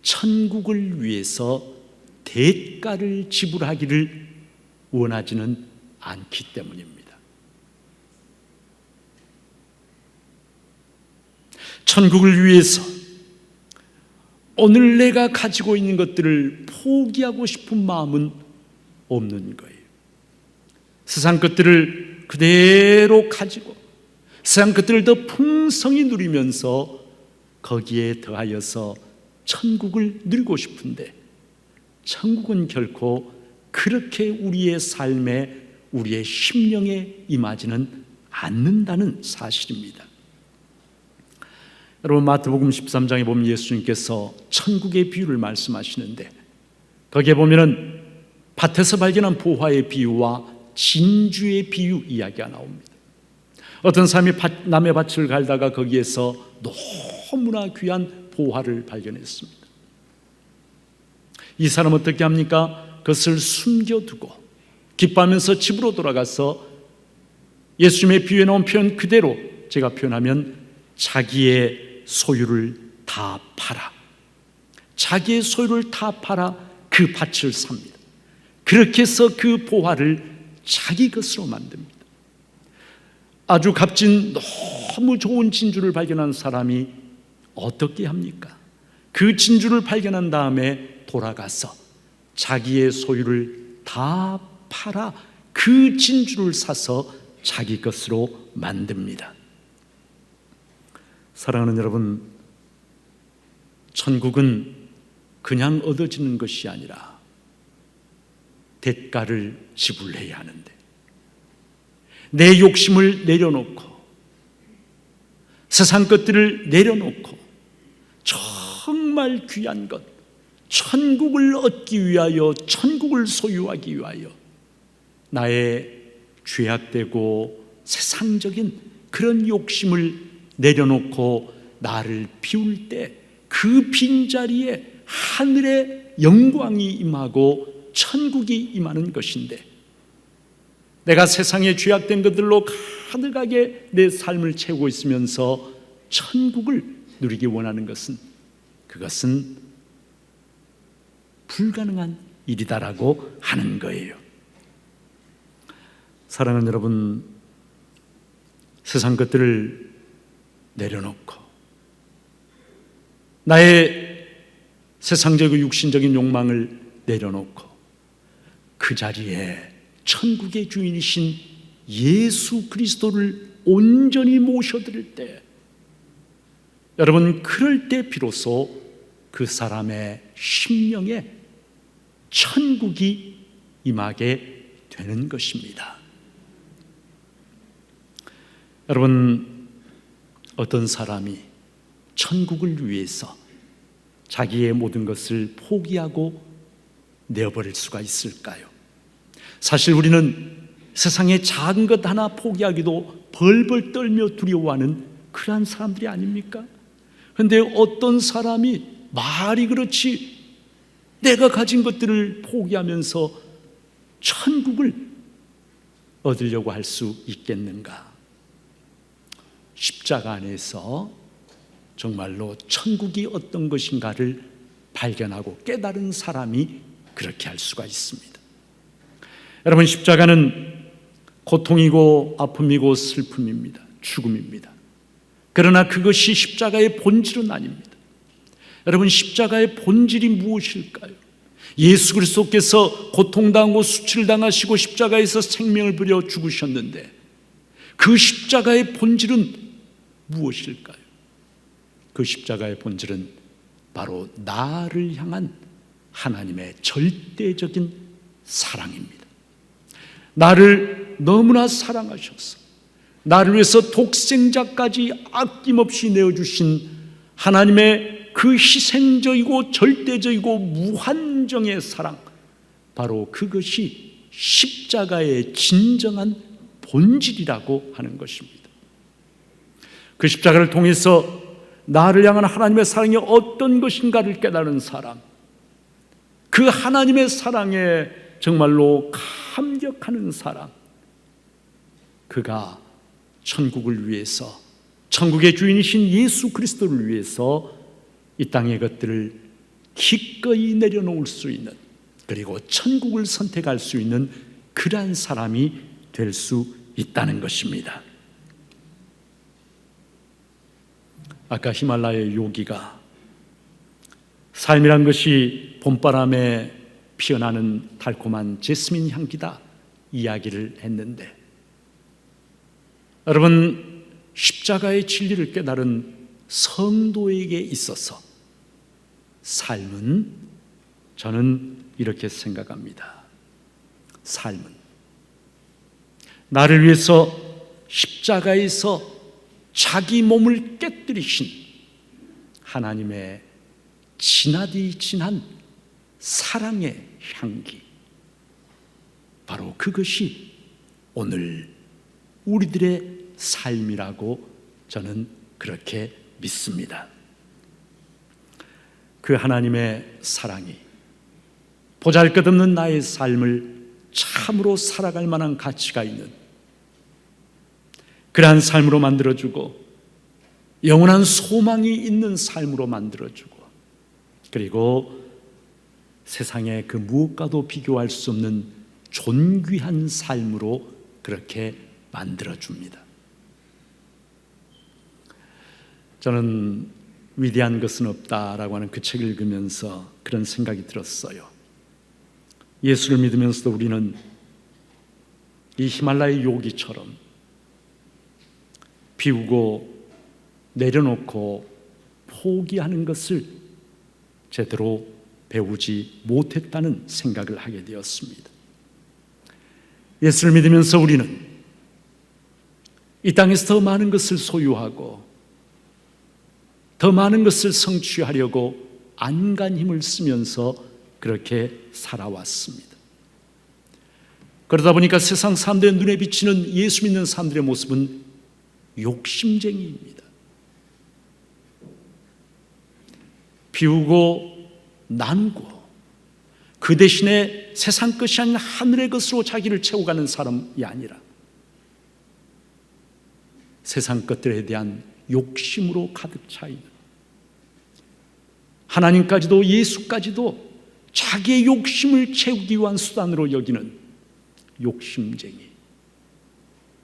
천국을 위해서 대가를 지불하기를 원하지는 않기 때문입니다. 천국을 위해서 오늘 내가 가지고 있는 것들을 포기하고 싶은 마음은 없는 거예요. 세상 것들을 그대로 가지고 세상 것들을 더 풍성히 누리면서 거기에 더하여서 천국을 누리고 싶은데, 천국은 결코 그렇게 우리의 삶에, 우리의 심령에 임하지는 않는다는 사실입니다. 여러분, 마태복음 13장에 보면 예수님께서 천국의 비유를 말씀하시는데, 거기에 보면은 밭에서 발견한 보화의 비유와 진주의 비유 이야기가 나옵니다. 어떤 사람이 남의 밭을 갈다가 거기에서 너무나 귀한 보화를 발견했습니다. 이 사람은 어떻게 합니까? 그것을 숨겨두고 기뻐하면서 집으로 돌아가서 예수님의 비유에 나온 표현 그대로 제가 표현하면 자기의 소유를 다 팔아, 자기의 소유를 다 팔아 그 밭을 삽니다. 그렇게 해서 그 보화를 자기 것으로 만듭니다. 아주 값진 너무 좋은 진주를 발견한 사람이 어떻게 합니까? 그 진주를 발견한 다음에 돌아가서 자기의 소유를 다 팔아 그 진주를 사서 자기 것으로 만듭니다. 사랑하는 여러분, 천국은 그냥 얻어지는 것이 아니라 대가를 지불해야 하는데, 내 욕심을 내려놓고 세상 것들을 내려놓고 정말 귀한 것, 천국을 얻기 위하여, 천국을 소유하기 위하여 나의 죄악되고 세상적인 그런 욕심을 내려놓고 나를 비울 때 그 빈자리에 하늘의 영광이 임하고 천국이 임하는 것인데, 내가 세상에 죄악된 것들로 가득하게 내 삶을 채우고 있으면서 천국을 누리기 원하는 것은, 그것은 불가능한 일이다라고 하는 거예요. 사랑하는 여러분, 세상 것들을 내려놓고 나의 세상적이고 육신적인 욕망을 내려놓고 그 자리에 천국의 주인이신 예수 그리스도를 온전히 모셔드릴 때, 여러분, 그럴 때 비로소 그 사람의 심령에 천국이 임하게 되는 것입니다. 여러분, 어떤 사람이 천국을 위해서 자기의 모든 것을 포기하고 내어버릴 수가 있을까요? 사실 우리는 세상의 작은 것 하나 포기하기도 벌벌 떨며 두려워하는 그러한 사람들이 아닙니까? 그런데 어떤 사람이 말이 그렇지 내가 가진 것들을 포기하면서 천국을 얻으려고 할 수 있겠는가? 십자가 안에서 정말로 천국이 어떤 것인가를 발견하고 깨달은 사람이 그렇게 할 수가 있습니다. 여러분, 십자가는 고통이고 아픔이고 슬픔입니다. 죽음입니다. 그러나 그것이 십자가의 본질은 아닙니다. 여러분, 십자가의 본질이 무엇일까요? 예수 그리스도께서 고통당하고 수치를 당하시고 십자가에서 생명을 버려 죽으셨는데 그 십자가의 본질은 무엇일까요? 그 십자가의 본질은 바로 나를 향한 하나님의 절대적인 사랑입니다. 나를 너무나 사랑하셔서 나를 위해서 독생자까지 아낌없이 내어주신 하나님의 그 희생적이고 절대적이고 무한정의 사랑, 바로 그것이 십자가의 진정한 본질이라고 하는 것입니다. 그 십자가를 통해서 나를 향한 하나님의 사랑이 어떤 것인가를 깨달은 사람, 그 하나님의 사랑에 정말로 감격하는 사람, 그가 천국을 위해서, 천국의 주인이신 예수 그리스도를 위해서 이 땅의 것들을 기꺼이 내려놓을 수 있는, 그리고 천국을 선택할 수 있는 그러한 사람이 될 수 있다는 것입니다. 아까 히말라야의 요기가 삶이란 것이 봄바람에 피어나는 달콤한 제스민 향기다 이야기를 했는데, 여러분, 십자가의 진리를 깨달은 성도에게 있어서 삶은, 저는 이렇게 생각합니다. 삶은 나를 위해서 십자가에서 자기 몸을 깨뜨리신 하나님의 진하디 진한 사랑의 향기, 바로 그것이 오늘 우리들의 삶이라고 저는 그렇게 믿습니다. 그 하나님의 사랑이 보잘것없는 나의 삶을 참으로 살아갈 만한 가치가 있는 그러한 삶으로 만들어주고 영원한 소망이 있는 삶으로 만들어주고, 그리고 세상의 그 무엇과도 비교할 수 없는 존귀한 삶으로 그렇게 만들어줍니다. 저는 위대한 것은 없다라고 하는 그 책을 읽으면서 그런 생각이 들었어요. 예수를 믿으면서도 우리는 이 히말라야 요기처럼 비우고 내려놓고 포기하는 것을 제대로 배우지 못했다는 생각을 하게 되었습니다. 예수를 믿으면서 우리는 이 땅에서 더 많은 것을 소유하고 더 많은 것을 성취하려고 안간 힘을 쓰면서 그렇게 살아왔습니다. 그러다 보니까 세상 사람들의 눈에 비치는 예수 믿는 사람들의 모습은 욕심쟁이입니다. 비우고 나누고 그 대신에 세상 것이 아닌 하늘의 것으로 자기를 채워가는 사람이 아니라 세상 것들에 대한 욕심으로 가득 차 있는, 하나님까지도 예수까지도 자기의 욕심을 채우기 위한 수단으로 여기는 욕심쟁이.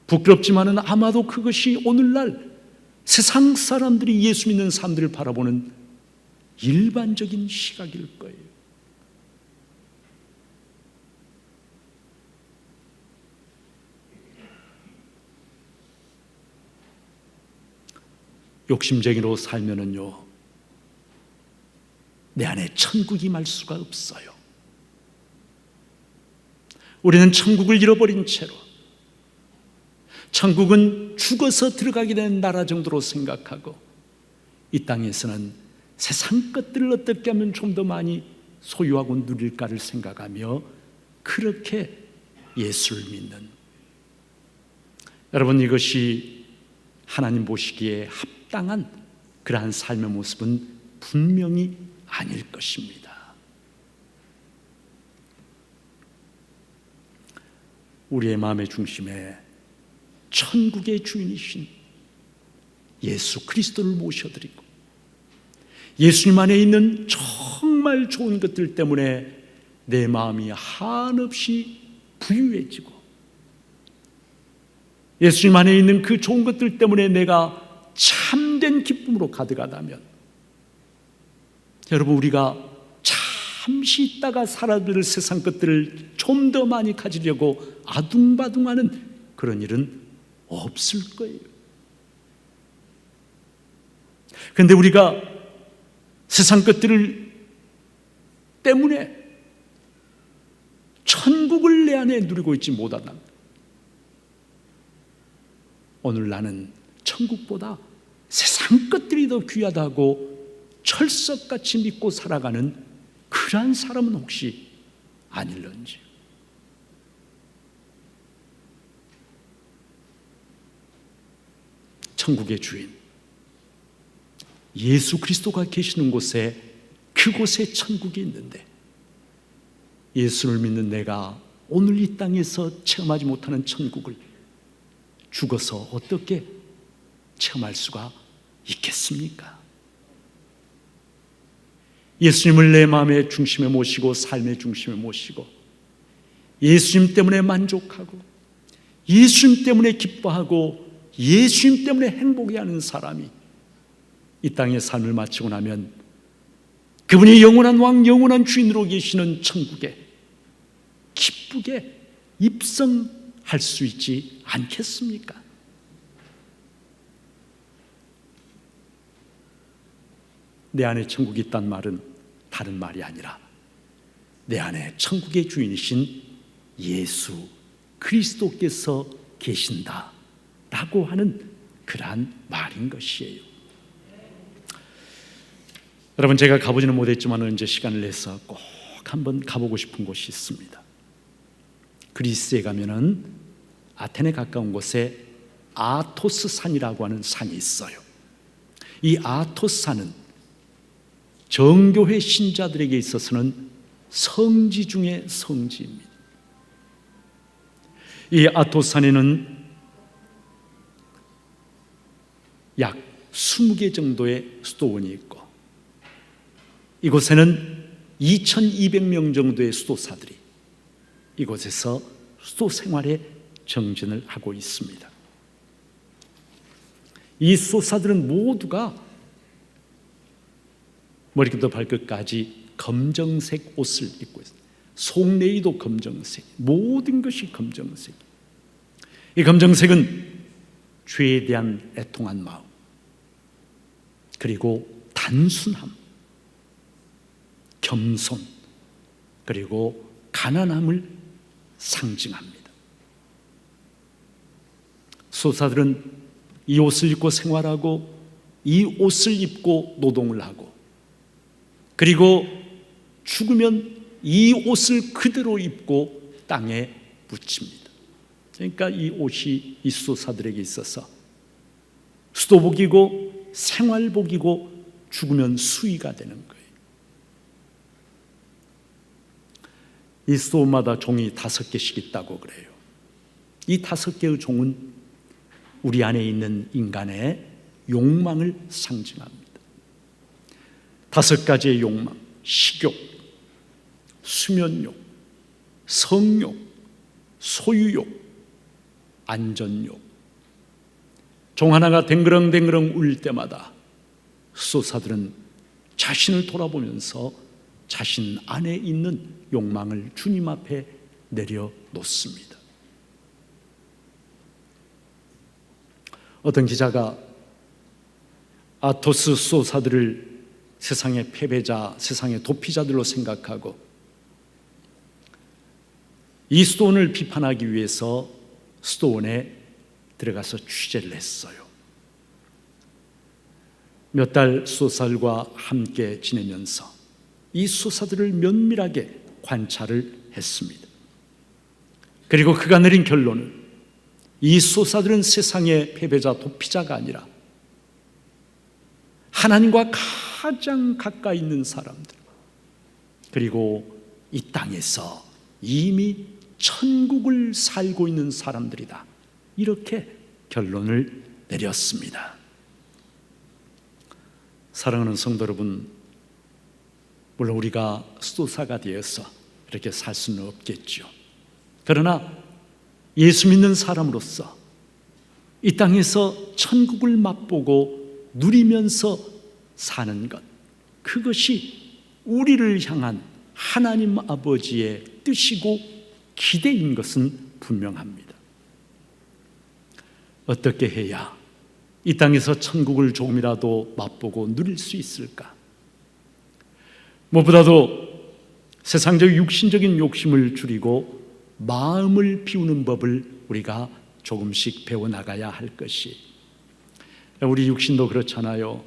부끄럽지만은 아마도 그것이 오늘날 세상 사람들이 예수 믿는 사람들을 바라보는 일반적인 시각일 거예요. 욕심쟁이로 살면은요, 내 안에 천국이 임할 수가 없어요. 우리는 천국을 잃어버린 채로, 천국은 죽어서 들어가게 되는 나라 정도로 생각하고, 이 땅에서는 세상 것들을 어떻게 하면 좀 더 많이 소유하고 누릴까를 생각하며 그렇게 예수를 믿는, 여러분, 이것이 하나님 보시기에 합당한 그러한 삶의 모습은 분명히 아닐 것입니다. 우리의 마음의 중심에 천국의 주인이신 예수 그리스도를 모셔드리고, 예수님 안에 있는 정말 좋은 것들 때문에 내 마음이 한없이 부유해지고, 예수님 안에 있는 그 좋은 것들 때문에 내가 참된 기쁨으로 가득하다면, 여러분, 우리가 잠시 있다가 사라질 세상 것들을 좀 더 많이 가지려고 아둥바둥하는 그런 일은 없을 거예요. 그런데 우리가 세상 것들을 때문에 천국을 내 안에 누리고 있지 못하다. 오늘 나는 천국보다 세상 것들이 더 귀하다고 철석같이 믿고 살아가는 그러한 사람은 혹시 아닐런지. 천국의 주인 예수 그리스도가 계시는 곳에, 그곳에 천국이 있는데, 예수를 믿는 내가 오늘 이 땅에서 체험하지 못하는 천국을 죽어서 어떻게 체험할 수가 있겠습니까? 예수님을 내 마음의 중심에 모시고 삶의 중심에 모시고, 예수님 때문에 만족하고, 예수님 때문에 기뻐하고, 예수님 때문에 행복해하는 사람이 이 땅의 삶을 마치고 나면 그분이 영원한 왕, 영원한 주인으로 계시는 천국에 기쁘게 입성할 수 있지 않겠습니까? 내 안에 천국이 있다는 말은 다른 말이 아니라 내 안에 천국의 주인이신 예수 그리스도께서 계신다라고 하는 그러한 말인 것이에요. 여러분, 제가 가보지는 못했지만 이제 시간을 내서 꼭 한번 가보고 싶은 곳이 있습니다. 그리스에 가면은 아테네 가까운 곳에 아토스 산이라고 하는 산이 있어요. 이 아토스 산은 정교회 신자들에게 있어서는 성지 중의 성지입니다. 이 아토스 산에는 약 20개 정도의 수도원이 있고, 이곳에는 2,200명 정도의 수도사들이 이곳에서 수도 생활에 정진을 하고 있습니다. 이 수도사들은 모두가 머리부터 발끝까지 검정색 옷을 입고 있습니다. 속내의도 검정색, 모든 것이 검정색. 이 검정색은 죄에 대한 애통한 마음, 그리고 단순함, 겸손, 그리고 가난함을 상징합니다. 수도사들은 이 옷을 입고 생활하고, 이 옷을 입고 노동을 하고, 그리고 죽으면 이 옷을 그대로 입고 땅에 묻힙니다. 그러니까 이 옷이 이 수도사들에게 있어서 수도복이고 생활복이고 죽으면 수의가 되는 거예요. 이 수도마다 종이 5개씩 있다고 그래요. 이 5개의 종은 우리 안에 있는 인간의 욕망을 상징합니다. 5가지의 욕망, 식욕, 수면욕, 성욕, 소유욕, 안전욕. 종 하나가 댕그렁댕그렁 울릴 때마다 수도사들은 자신을 돌아보면서 자신 안에 있는 욕망을 주님 앞에 내려놓습니다. 어떤 기자가 아토스 수도사들을 세상의 패배자, 세상의 도피자들로 생각하고 이 수도원을 비판하기 위해서 수도원에 들어가서 취재를 했어요. 몇 달 수도사들과 함께 지내면서 이 수도사들을 면밀하게 관찰을 했습니다. 그리고 그가 내린 결론은 이 수도사들은 세상의 패배자, 도피자가 아니라 하나님과 가장 가까이 있는 사람들, 그리고 이 땅에서 이미 천국을 살고 있는 사람들이다, 이렇게 결론을 내렸습니다. 사랑하는 성도 여러분, 물론 우리가 수도사가 되어서 이렇게 살 수는 없겠죠. 그러나 예수 믿는 사람으로서 이 땅에서 천국을 맛보고 누리면서 사는 것, 그것이 우리를 향한 하나님 아버지의 뜻이고 기대인 것은 분명합니다. 어떻게 해야 이 땅에서 천국을 조금이라도 맛보고 누릴 수 있을까? 무엇보다도 세상적 육신적인 욕심을 줄이고 마음을 비우는 법을 우리가 조금씩 배워나가야 할 것이, 우리 육신도 그렇잖아요.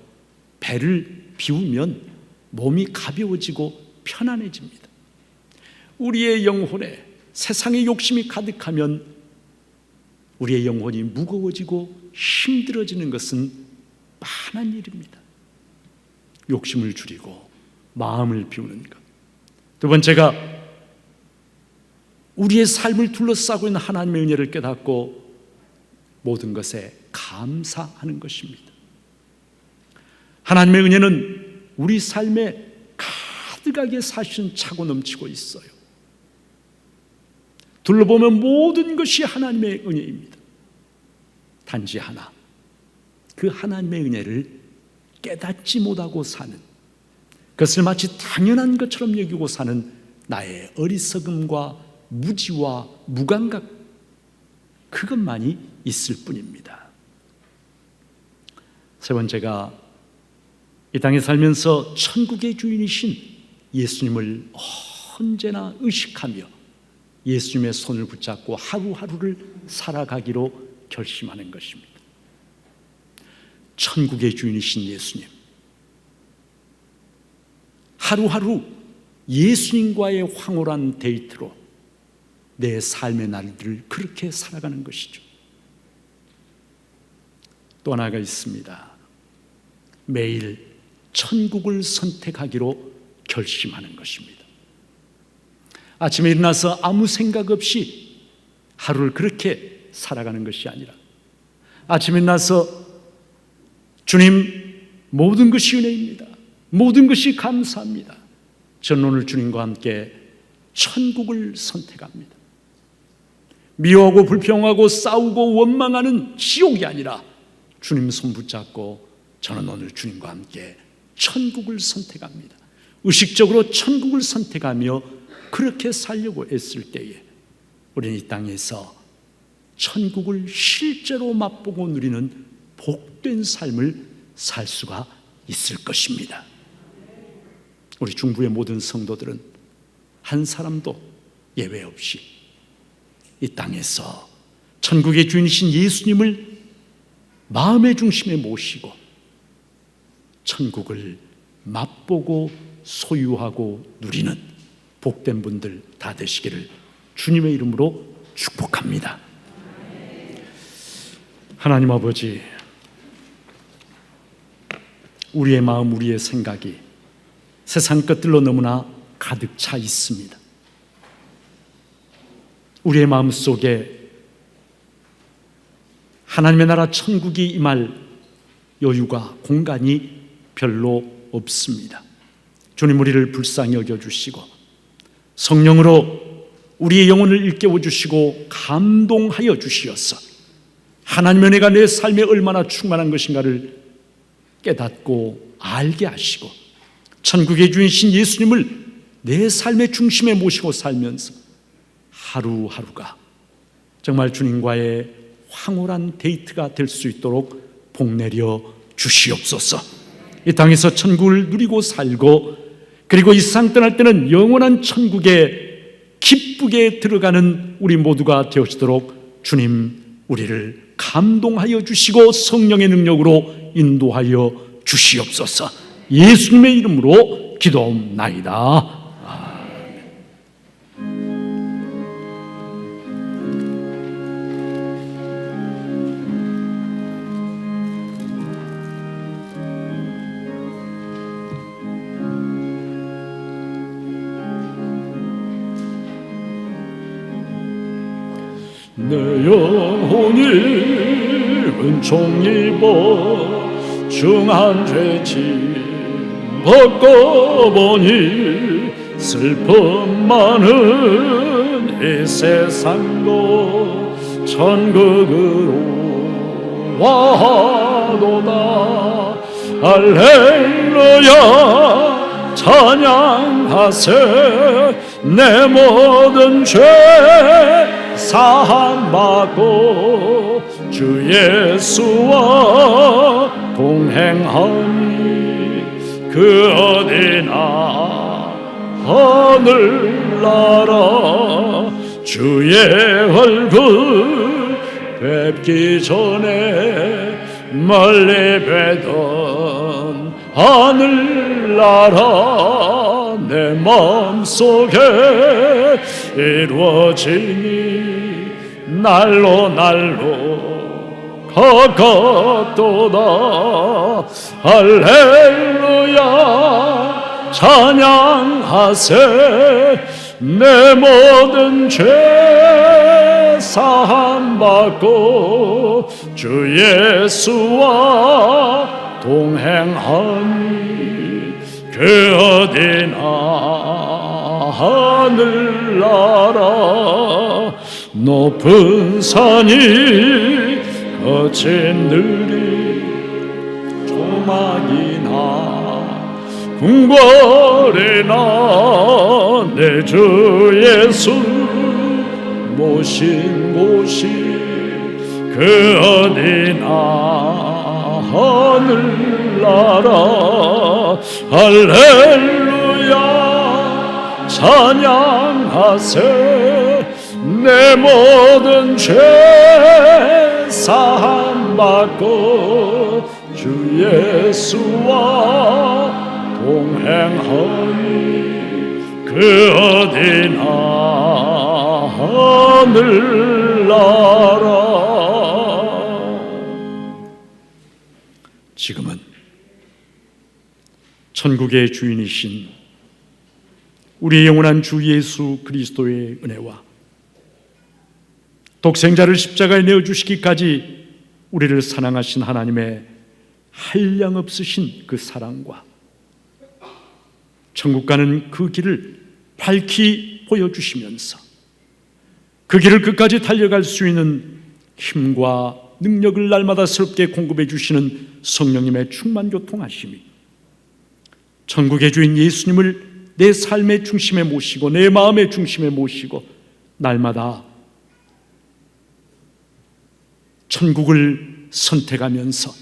배를 비우면 몸이 가벼워지고 편안해집니다. 우리의 영혼에 세상의 욕심이 가득하면 우리의 영혼이 무거워지고 힘들어지는 것은 뻔한 일입니다. 욕심을 줄이고 마음을 비우는 것. 두 번째가 우리의 삶을 둘러싸고 있는 하나님의 은혜를 깨닫고 모든 것에 감사하는 것입니다. 하나님의 은혜는 우리 삶에 가득하게 사실은 차고 넘치고 있어요. 둘러보면 모든 것이 하나님의 은혜입니다. 단지 하나, 그 하나님의 은혜를 깨닫지 못하고 사는, 그것을 마치 당연한 것처럼 여기고 사는 나의 어리석음과 무지와 무감각, 그것만이 있을 뿐입니다. 세 번째가 이 땅에 살면서 천국의 주인이신 예수님을 언제나 의식하며 예수님의 손을 붙잡고 하루하루를 살아가기로 결심하는 것입니다. 천국의 주인이신 예수님, 하루하루 예수님과의 황홀한 데이트로 내 삶의 날들을 그렇게 살아가는 것이죠. 또 하나가 있습니다. 매일 천국을 선택하기로 결심하는 것입니다. 아침에 일어나서 아무 생각 없이 하루를 그렇게 살아가는 것이 아니라, 아침에 일어나서 주님, 모든 것이 은혜입니다. 모든 것이 감사합니다. 저는 오늘 주님과 함께 천국을 선택합니다. 미워하고 불평하고 싸우고 원망하는 지옥이 아니라 주님 손 붙잡고 저는 오늘 주님과 함께 천국을 선택합니다. 의식적으로 천국을 선택하며 그렇게 살려고 애쓸 때에 우리는 이 땅에서 천국을 실제로 맛보고 누리는 복된 삶을 살 수가 있을 것입니다. 우리 중부의 모든 성도들은 한 사람도 예외 없이 이 땅에서 천국의 주인이신 예수님을 마음의 중심에 모시고 천국을 맛보고 소유하고 누리는 복된 분들 다 되시기를 주님의 이름으로 축복합니다. 하나님 아버지, 우리의 마음, 우리의 생각이 세상 것들로 너무나 가득 차 있습니다. 우리의 마음 속에 하나님의 나라 천국이 임할 여유가, 공간이 별로 없습니다. 주님, 우리를 불쌍히 여겨주시고 성령으로 우리의 영혼을 일깨워 주시고 감동하여 주시어서 하나님의 은혜가 내 삶에 얼마나 충만한 것인가를 깨닫고 알게 하시고 천국의 주인이신 예수님을 내 삶의 중심에 모시고 살면서 하루하루가 정말 주님과의 황홀한 데이트가 될 수 있도록 복 내려 주시옵소서. 이 땅에서 천국을 누리고 살고 그리고 이 세상 떠날 때는 영원한 천국에 기쁘게 들어가는 우리 모두가 되어지도록 주님 우리를 감동하여 주시고 성령의 능력으로 인도하여 주시옵소서. 예수님의 이름으로 기도옵나이다. 내 영혼이 은총 입어 중한 죄짐 벗고 보니 슬픔 많은 이 세상도 천국으로 와도다. 할렐루야 찬양하세. 내 모든 죄 사함받고 주 예수와 동행하니 그 어디나 하늘나라. 주의 얼굴 뵙기 전에 멀리 뵈던 하늘나라 내 마음속에 이루어지니 날로 가깝도다. 할렐루야 찬양하세. 내 모든 죄 사함받고 주 예수와 동행하니 그 어디나 하늘나라. 높은 산이 거친 들이 조막이나 궁궐이나 내 주 예수 모신 곳이 그 어디나 하늘나라. 할렐루야 찬양하세. 내 모든 죄 사함받고 주 예수와 동행하니 그 어디나 하늘나라. 지금은 천국의 주인이신 우리의 영원한 주 예수 그리스도의 은혜와 독생자를 십자가에 내어주시기까지 우리를 사랑하신 하나님의 한량없으신 그 사랑과 천국 가는 그 길을 밝히 보여주시면서 그 길을 끝까지 달려갈 수 있는 힘과 능력을 날마다 새롭게 공급해 주시는 성령님의 충만교통하심이 천국의 주인 예수님을 내 삶의 중심에 모시고 내 마음의 중심에 모시고 날마다 천국을 선택하면서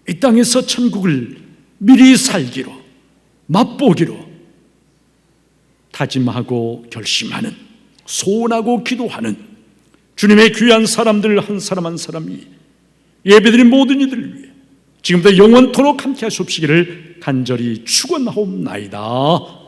이 땅에서 천국을 미리 살기로 맛보기로 다짐하고 결심하는 소원하고 기도하는 주님의 귀한 사람들 한 사람 한 사람이 예배드린 모든 이들을 위해 지금부터 영원토록 함께 하시옵시기를 간절히 축원하옵나이다.